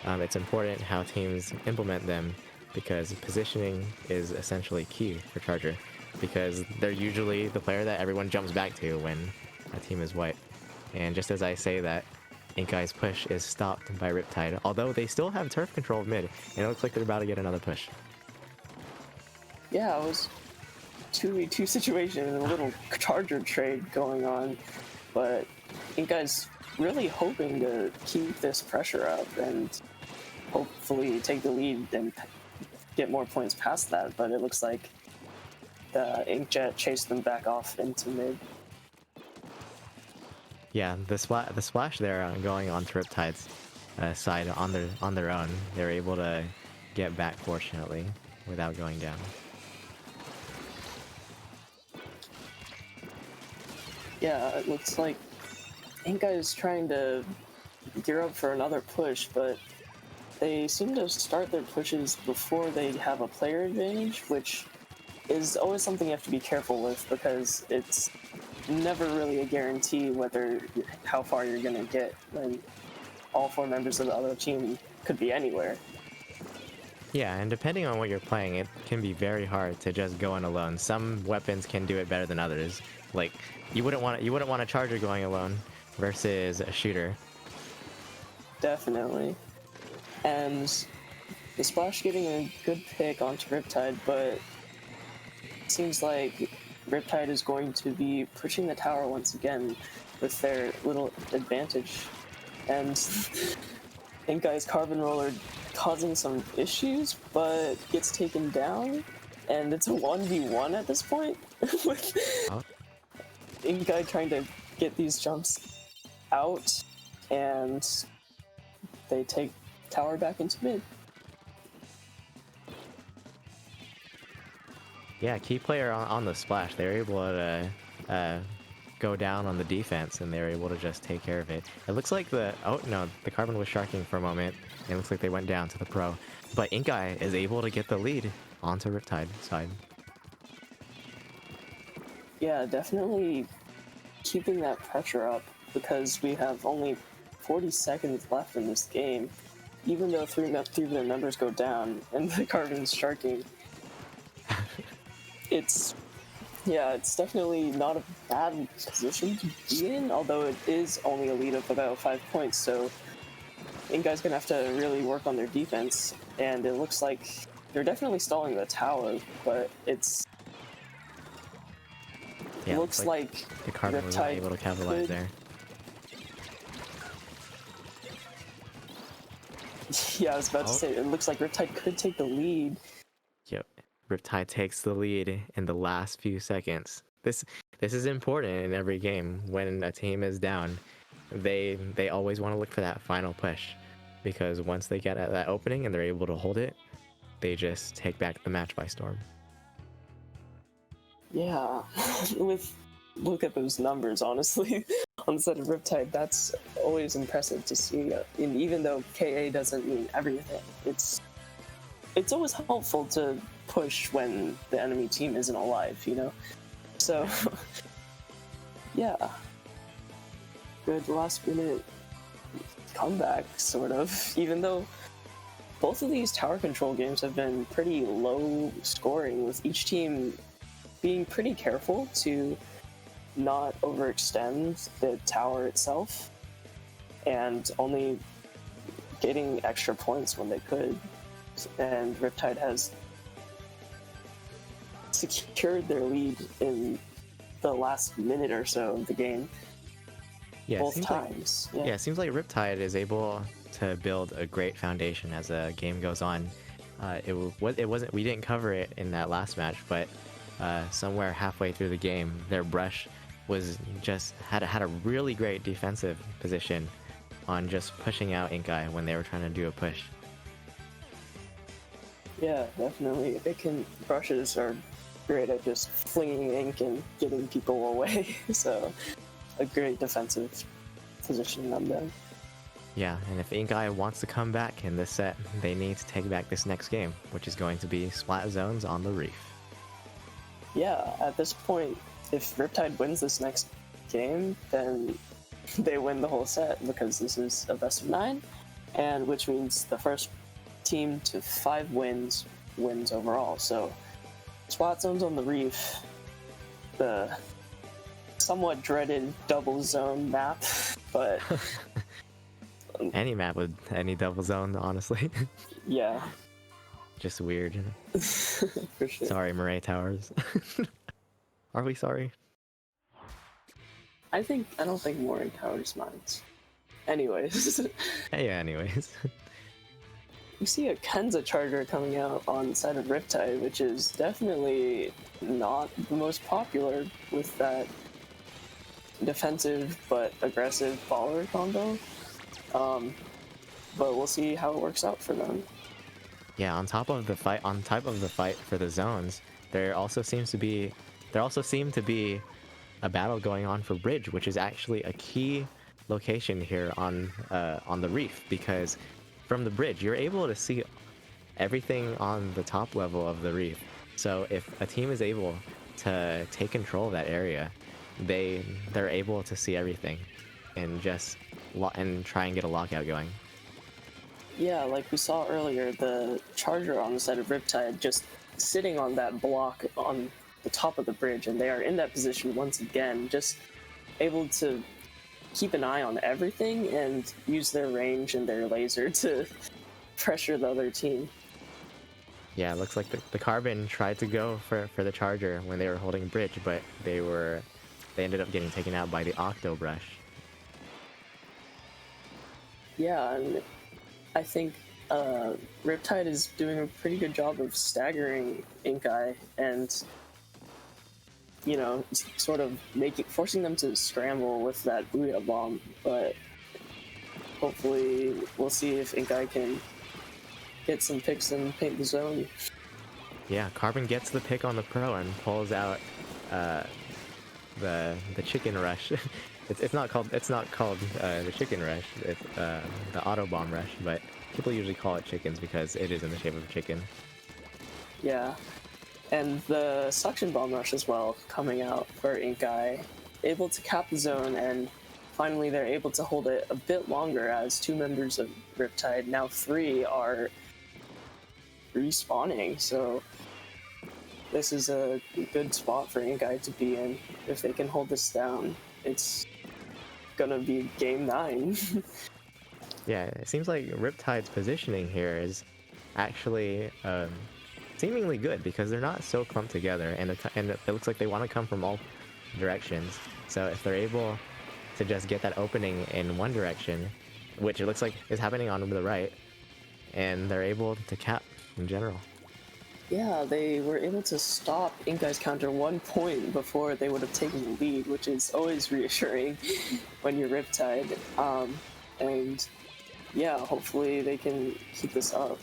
it's important how teams implement them, because positioning is essentially key for Charger, because they're usually the player that everyone jumps back to when a team is wiped. And just as I say that, Inkai's push is stopped by Riptide, although they still have turf control of mid, and it looks like they're about to get another push. yeah, it was 2v2 situation and a little Charger trade going on, but Inkai's really hoping to keep this pressure up and hopefully take the lead and get more points past that, but it looks like the Inkjet chased them back off into mid. Yeah, the splash there going onto Riptide's side on their own. They're able to get back fortunately without going down. Yeah, it looks like Inkai is trying to gear up for another push, but they seem to start their pushes before they have a player advantage, which is always something you have to be careful with, because it's never really a guarantee how far you're gonna get when all 4 members of the other team could be anywhere. Yeah, and depending on what you're playing, it can be very hard to just go in alone. Some weapons can do it better than others. Like you wouldn't want a Charger going alone versus a shooter. Definitely. And the Splash getting a good pick onto Riptide, but it seems like Riptide is going to be pushing the tower once again with their little advantage. And Inkai's Carbon Roller causing some issues, but gets taken down, and it's a 1v1 at this point, with Oh. Inkai trying to get these jumps out, and they take tower back into mid. Yeah, key player on the splash. They're able to go down on the defense, and they're able to just take care of it. It looks like the carbon was sharking for a moment. It looks like they went down to the pro, but Inkai is able to get the lead onto Riptide side. Yeah, definitely keeping that pressure up, because we have only 40 seconds left in this game. Even though three of their members go down and the carbon's sharking, it's definitely not a bad position to be in, although it is only a lead of about 5 points, so Inkai's gonna have to really work on their defense, and it looks like they're definitely stalling the tower, but Yeah, looks like the carbon was not Riptide able to capitalize could- there. Yeah, I was about to say, it looks like Riptide could take the lead. Yep, Riptide takes the lead in the last few seconds. This is important in every game. When a team is down, they always want to look for that final push. because once they get at that opening and they're able to hold it, they just take back the match by storm. Yeah, look at those numbers, honestly. On the side of Riptide, that's always impressive to see. And even though KA doesn't mean everything, it's always helpful to push when the enemy team isn't alive, you know? So, yeah. Good last minute comeback, sort of. Even though both of these tower control games have been pretty low scoring, with each team being pretty careful to not overextend the tower itself and only getting extra points when they could. And Riptide has secured their lead in the last minute or so of the game. Yeah, both times. It seems like Riptide is able to build a great foundation as the game goes on. It wasn't, we didn't cover it in that last match, but somewhere halfway through the game, their brush was just had a really great defensive position on just pushing out Inkai when they were trying to do a push. Yeah, definitely. Brushes are great at just flinging ink and getting people away. So, a great defensive position on them. Yeah, and if Inkai wants to come back in this set, they need to take back this next game, which is going to be Splat Zones on the Reef. Yeah, at this point, if Riptide wins this next game, then they win the whole set, because this is a best of 9, and which means the first team to 5 wins overall. So, Splat Zones on the Reef, the somewhat dreaded double zone map, but any map with any double zone, honestly. Yeah. Just weird. For sure. Sorry, Murray Towers. Are we sorry? I don't think Murray Towers minds. Anyways. Hey, anyways. You see a Kenza Charger coming out on the side of Riptide, which is definitely not the most popular with that defensive but aggressive baller combo. But we'll see how it works out for them. Yeah, on top of the fight for the zones, there also seem to be a battle going on for Bridge, which is actually a key location here on the Reef, because from the bridge you're able to see everything on the top level of the Reef. So if a team is able to take control of that area, they're able to see everything and just try and get a lockout going. Yeah, like we saw earlier, the Charger on the side of Riptide just sitting on that block on the top of the bridge, and they are in that position once again, just able to keep an eye on everything and use their range and their laser to pressure the other team. Yeah, it looks like the Carbon tried to go for the Charger when they were holding bridge, but they ended up getting taken out by the Octo Brush. Yeah, and I think Riptide is doing a pretty good job of staggering Inkai and, you know, sort of forcing them to scramble with that Booyah Bomb. But hopefully we'll see if Inkai can get some picks and paint the zone. Yeah, Carbon gets the pick on the Pro and pulls out the Chicken Rush. It's not called the Chicken Rush. It's the Auto Bomb Rush, but people usually call it chickens because it is in the shape of a chicken. Yeah, and the Suction Bomb Rush as well coming out for Inkai, able to cap the zone, and finally they're able to hold it a bit longer as 2 members of Riptide, now 3, are respawning. So this is a good spot for Inkai to be in. If they can hold this down, it's gonna be game 9. Yeah, it seems like Riptide's positioning here is actually seemingly good, because they're not so clumped together, and it looks like they want to come from all directions. So if they're able to just get that opening in one direction, which it looks like is happening on the right, and they're able to cap in general. Yeah, they were able to stop Inkai's counter 1 point before they would have taken the lead, which is always reassuring when you're Riptide. And yeah, hopefully they can keep this up.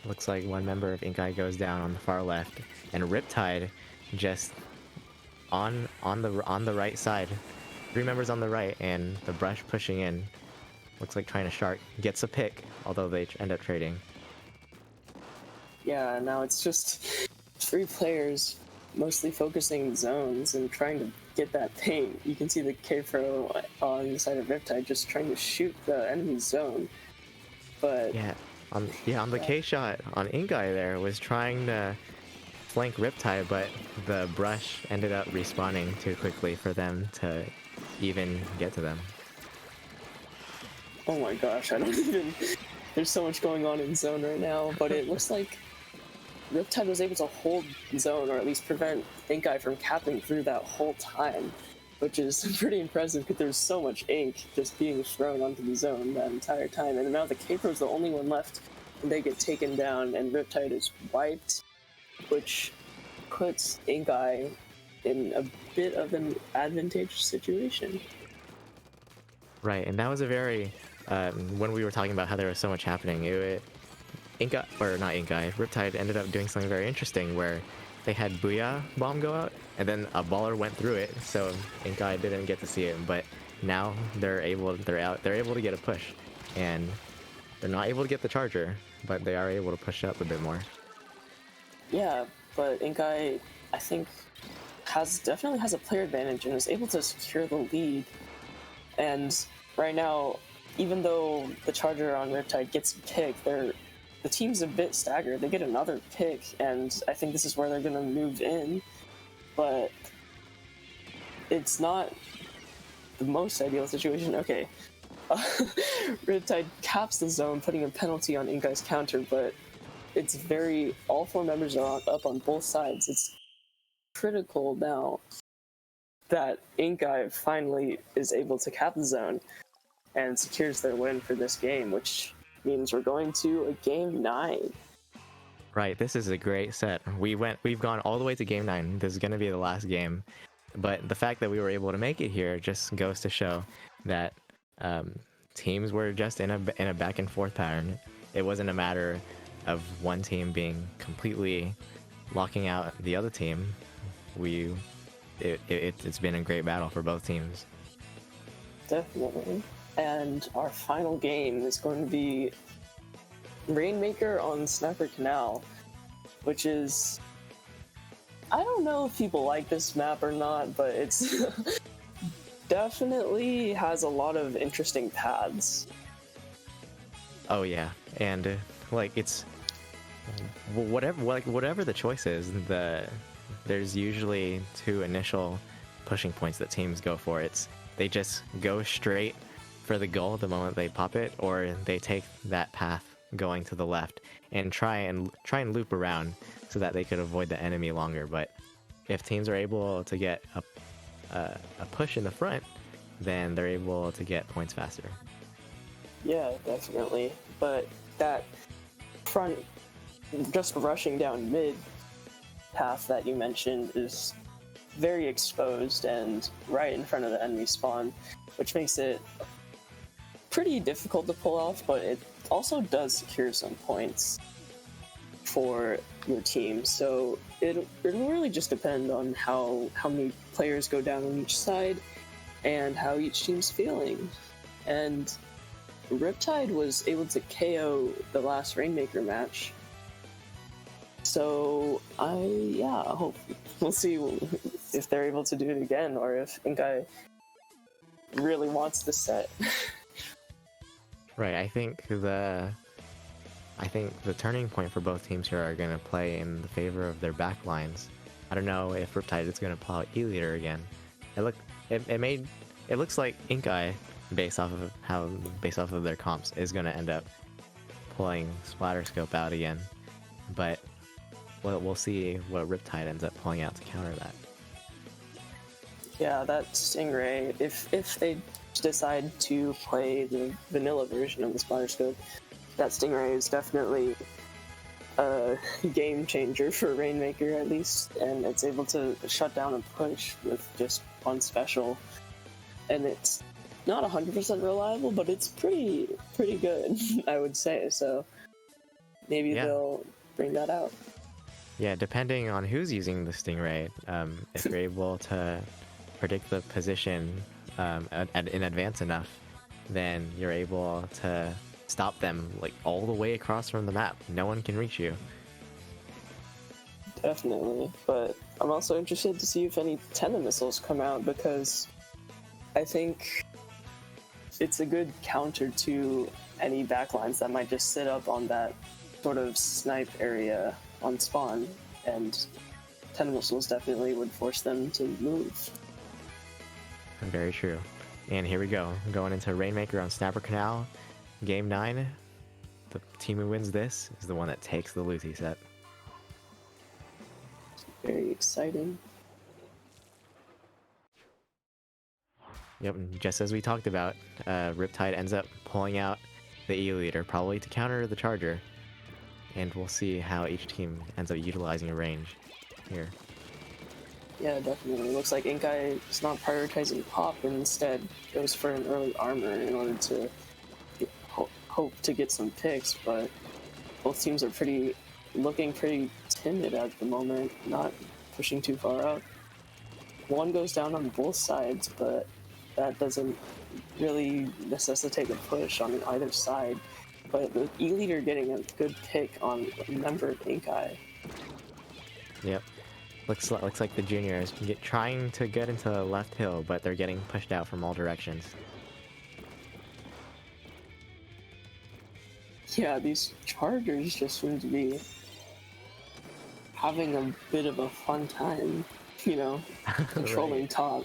Looks like one member of Inkai goes down on the far left, and Riptide just on the right side. 3 members on the right, and the brush pushing in. Looks like trying to shark. Gets a pick, although they end up trading. Yeah, now it's just 3 players mostly focusing zones and trying to get that paint. You can see the K-Pro on the side of Riptide just trying to shoot the enemy zone. But Yeah, on the K shot on Ingai there was trying to flank Riptide, but the brush ended up respawning too quickly for them to even get to them. oh my gosh, I don't even... There's so much going on in zone right now, but it looks like Riptide was able to hold zone, or at least prevent Inkai from capping through that whole time, which is pretty impressive because there's so much ink just being thrown onto the zone that entire time. And now the K-Pro's the only one left, and they get taken down, and Riptide is wiped, which puts Inkai in a bit of an advantageous situation. Right, and that was a very when we were talking about how there was so much happening, Inkai, or not Inkai, Riptide ended up doing something very interesting where they had Booyah Bomb go out, and then a baller went through it, so Inkai didn't get to see it, but now they're able to get a push, and they're not able to get the charger, but they are able to push up a bit more. Yeah, but Inkai, I think, definitely has a player advantage and is able to secure the lead. And right now, even though the charger on Riptide gets picked, the team's a bit staggered. They get another pick, and I think this is where they're going to move in. But it's not the most ideal situation. Okay. Riptide caps the zone, putting a penalty on Inkai's counter, but it's all 4 members are up on both sides. It's critical now that Inkai finally is able to cap the zone and secures their win for this game, which means we're going to a game 9. Right, this is a great set. We've gone all the way to game 9. This is going to be the last game, but the fact that we were able to make it here just goes to show that teams were just in a back and forth pattern. It wasn't a matter of one team being completely locking out the other team. It's been a great battle for both teams. Definitely. And our final game is going to be Rainmaker on Sniper Canal, which is... I don't know if people like this map or not, but it's definitely has a lot of interesting paths. Oh yeah, and it's whatever the choice is, there's usually 2 initial pushing points that teams go for. They just go straight for the goal the moment they pop it, or they take that path going to the left and try and loop around so that they could avoid the enemy longer. But if teams are able to get a push in the front, then they're able to get points faster. Yeah, definitely. But that front, just rushing down mid path that you mentioned is very exposed and right in front of the enemy spawn, which makes it pretty difficult to pull off, but it also does secure some points for your team. So it'll really just depend on how many players go down on each side and how each team's feeling. And Riptide was able to KO the last Rainmaker match. So I hope we'll see if they're able to do it again, or if Inkai really wants the set. Right, I think the turning point for both teams here are going to play in the favor of their back lines. I don't know if Riptide is going to pull out E-Leader again. It looks like Inkai, based off of their comps, is going to end up pulling Splatter Scope out again. But we'll see what Riptide ends up pulling out to counter that. Yeah, that Stingray, if they decide to play the vanilla version of the Splatter Scope, that Stingray is definitely a game changer for Rainmaker, at least, and it's able to shut down a push with just one special. and it's not 100% reliable, but it's pretty good, I would say. So maybe they'll bring that out. Yeah, depending on who's using the Stingray, if you're able to predict the position in advance enough, then you're able to stop them like all the way across from the map. No one can reach you. Definitely, but I'm also interested to see if any Tena missiles come out, because I think it's a good counter to any backlines that might just sit up on that sort of snipe area on spawn, and Tena missiles definitely would force them to move. Very true. And here we go, going into Rainmaker on Snapper Canal, Game 9. The team who wins this is the one that takes the LUTI set. Very exciting. Yep, and just as we talked about, Riptide ends up pulling out the E-Leader, probably to counter the Charger. And we'll see how each team ends up utilizing a range here. Yeah, definitely. Looks like Inkai is not prioritizing pop and instead goes for an early armor in order to hope to get some picks, but both teams are looking pretty timid at the moment, not pushing too far up. One goes down on both sides, but that doesn't really necessitate a push on either side. But the E-Leader getting a good pick on a member of Inkai. Yep. Looks like the juniors trying to get into the left hill, but they're getting pushed out from all directions. Yeah, these Chargers just seem to be having a bit of a fun time, controlling Right. top.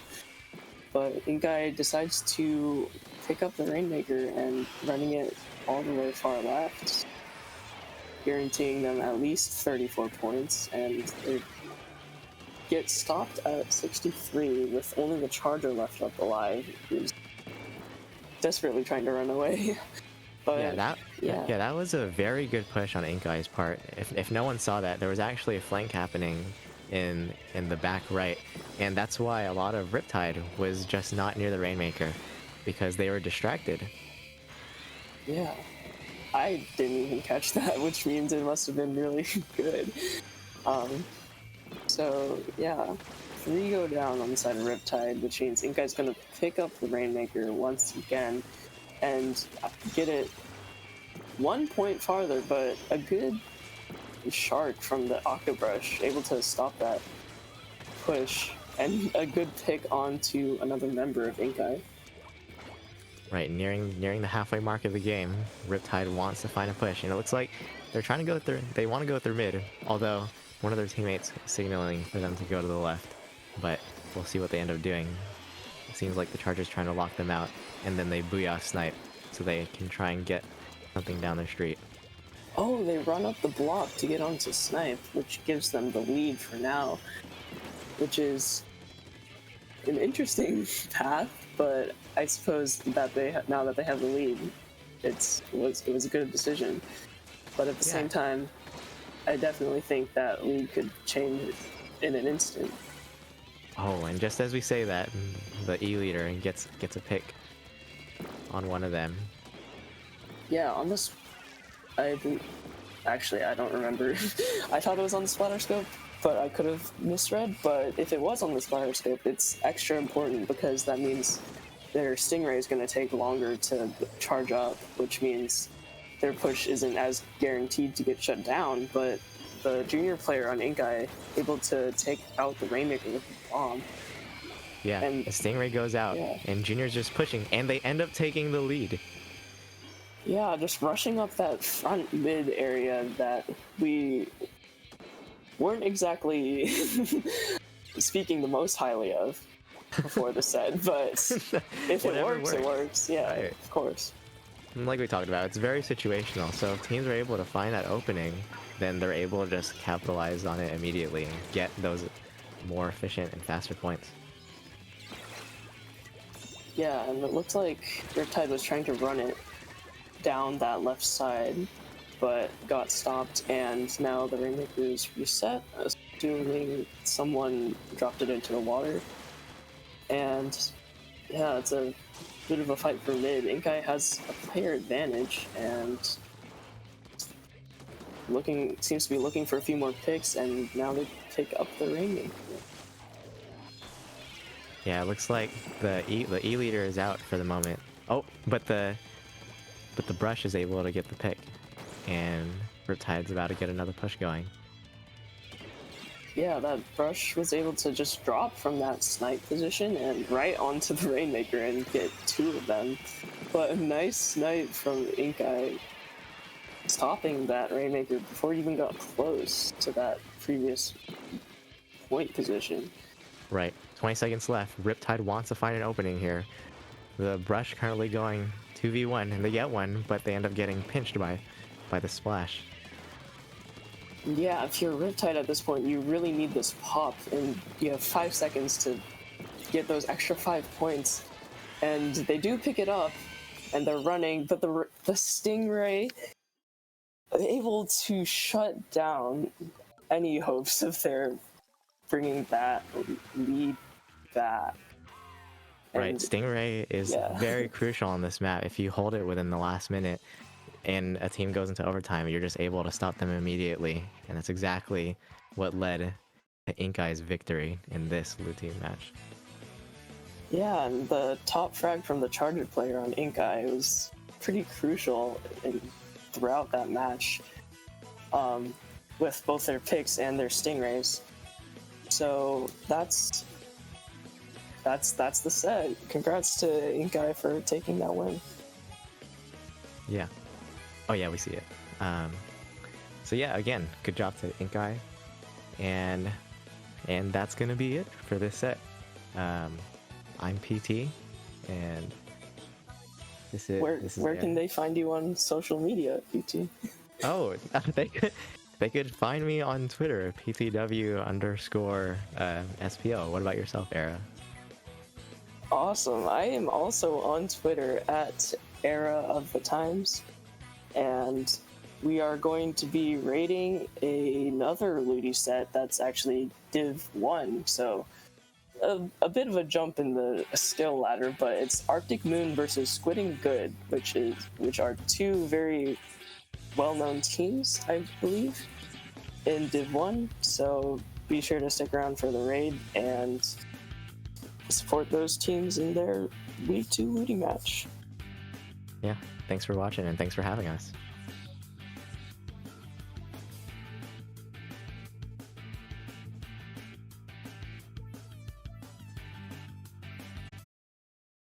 But Inkai decides to pick up the Rainmaker and running it all the way far left, guaranteeing them at least 34 points, and they get stopped at 63 with only the Charger left up alive, who's desperately trying to run away. But that was a very good push on Inkai's part. If no one saw that, there was actually a flank happening in the back right, and that's why a lot of Riptide was just not near the Rainmaker, because they were distracted. Yeah, I didn't even catch that, which means it must have been really good. So yeah, 3 go down on the side of Riptide, which means Inkai's gonna pick up the Rainmaker once again and get it 1 point farther, but a good shark from the Octobrush able to stop that push, and a good pick onto another member of Inkai. Right, nearing the halfway mark of the game, Riptide wants to find a push, and it looks like they're trying to go through. They want to go through mid, although one of their teammates is signaling for them to go to the left. But we'll see what they end up doing. It seems like the Charger's trying to lock them out, and then they booyah snipe, so they can try and get something down their street. Oh, they run up the block to get onto snipe, which gives them the lead for now, which is an interesting path. But I suppose that now that they have the lead, it was a good decision. But at the same time, I definitely think that lead could change in an instant. Oh, and just as we say that, the E-Leader gets a pick on one of them. Yeah, on this, actually, I don't remember. I thought it was on the splatter scope, but I could have misread. But if it was on the splatter scope, it's extra important, because that means their Stingray is going to take longer to charge up, which means their push isn't as guaranteed to get shut down. But the junior player on Inkai able to take out the Rainmaker with the bomb. Yeah, and the Stingray goes out, and Junior's just pushing, and they end up taking the lead. Yeah, just rushing up that front mid area that we weren't exactly speaking the most highly of before the set, but if it works, it works. Yeah, right. Of course. And like we talked about, it's very situational, so if teams are able to find that opening, then they're able to just capitalize on it immediately and get those more efficient and faster points. Yeah, and it looks like Riptide was trying to run it down that left side, but got stopped, and now the Rainmaker is reset, assuming someone dropped it into the water. And Yeah, it's a bit of a fight for mid. Inkai has a player advantage and seems to be looking for a few more picks, and now they pick up the Rainmaker. Yeah, it looks like the E leader is out for the moment. Oh, but the brush is able to get the pick, and Riptide's about to get another push going. Yeah, that brush was able to just drop from that snipe position and right onto the Rainmaker and get two of them. But a nice snipe from Inkai, stopping that Rainmaker before it even got close to that previous point position. Right, 20 seconds left. Riptide wants to find an opening here. The brush currently going 2v1, and they get one, but they end up getting pinched by the splash. Yeah, if you're Riptide at this point, you really need this pop, and you have 5 seconds to get those extra 5 points. And they do pick it up, and they're running, but the Stingray able to shut down any hopes of their bringing that lead back. Right, And, Stingray is very crucial on this map. If you hold it within the last minute, and a team goes into overtime, you're just able to stop them immediately, and that's exactly what led to Inkai's victory in this LUTI match. Yeah, and the top frag from the charged player on Inkai was pretty crucial throughout that match, with both their picks and their Stingrays. So that's the set. Congrats to Inkai for taking that win. Yeah. Oh yeah, we see it. So yeah, again, good job to Inkai, and that's gonna be it for this set. I'm PT, and this is where can they find you on social media, PT? Oh, they could find me on Twitter, PTW_SPO. What about yourself, Era? Awesome. I am also on Twitter at Era of the Times, and we are going to be rating another LUTI set that's actually Div 1, so a bit of a jump in the skill ladder, but it's Arctic Moon versus Squid and Good, which are two very well-known teams, I believe, in Div 1, so be sure to stick around for the raid and support those teams in their Week 2 LUTI match. Yeah, thanks for watching, and thanks for having us.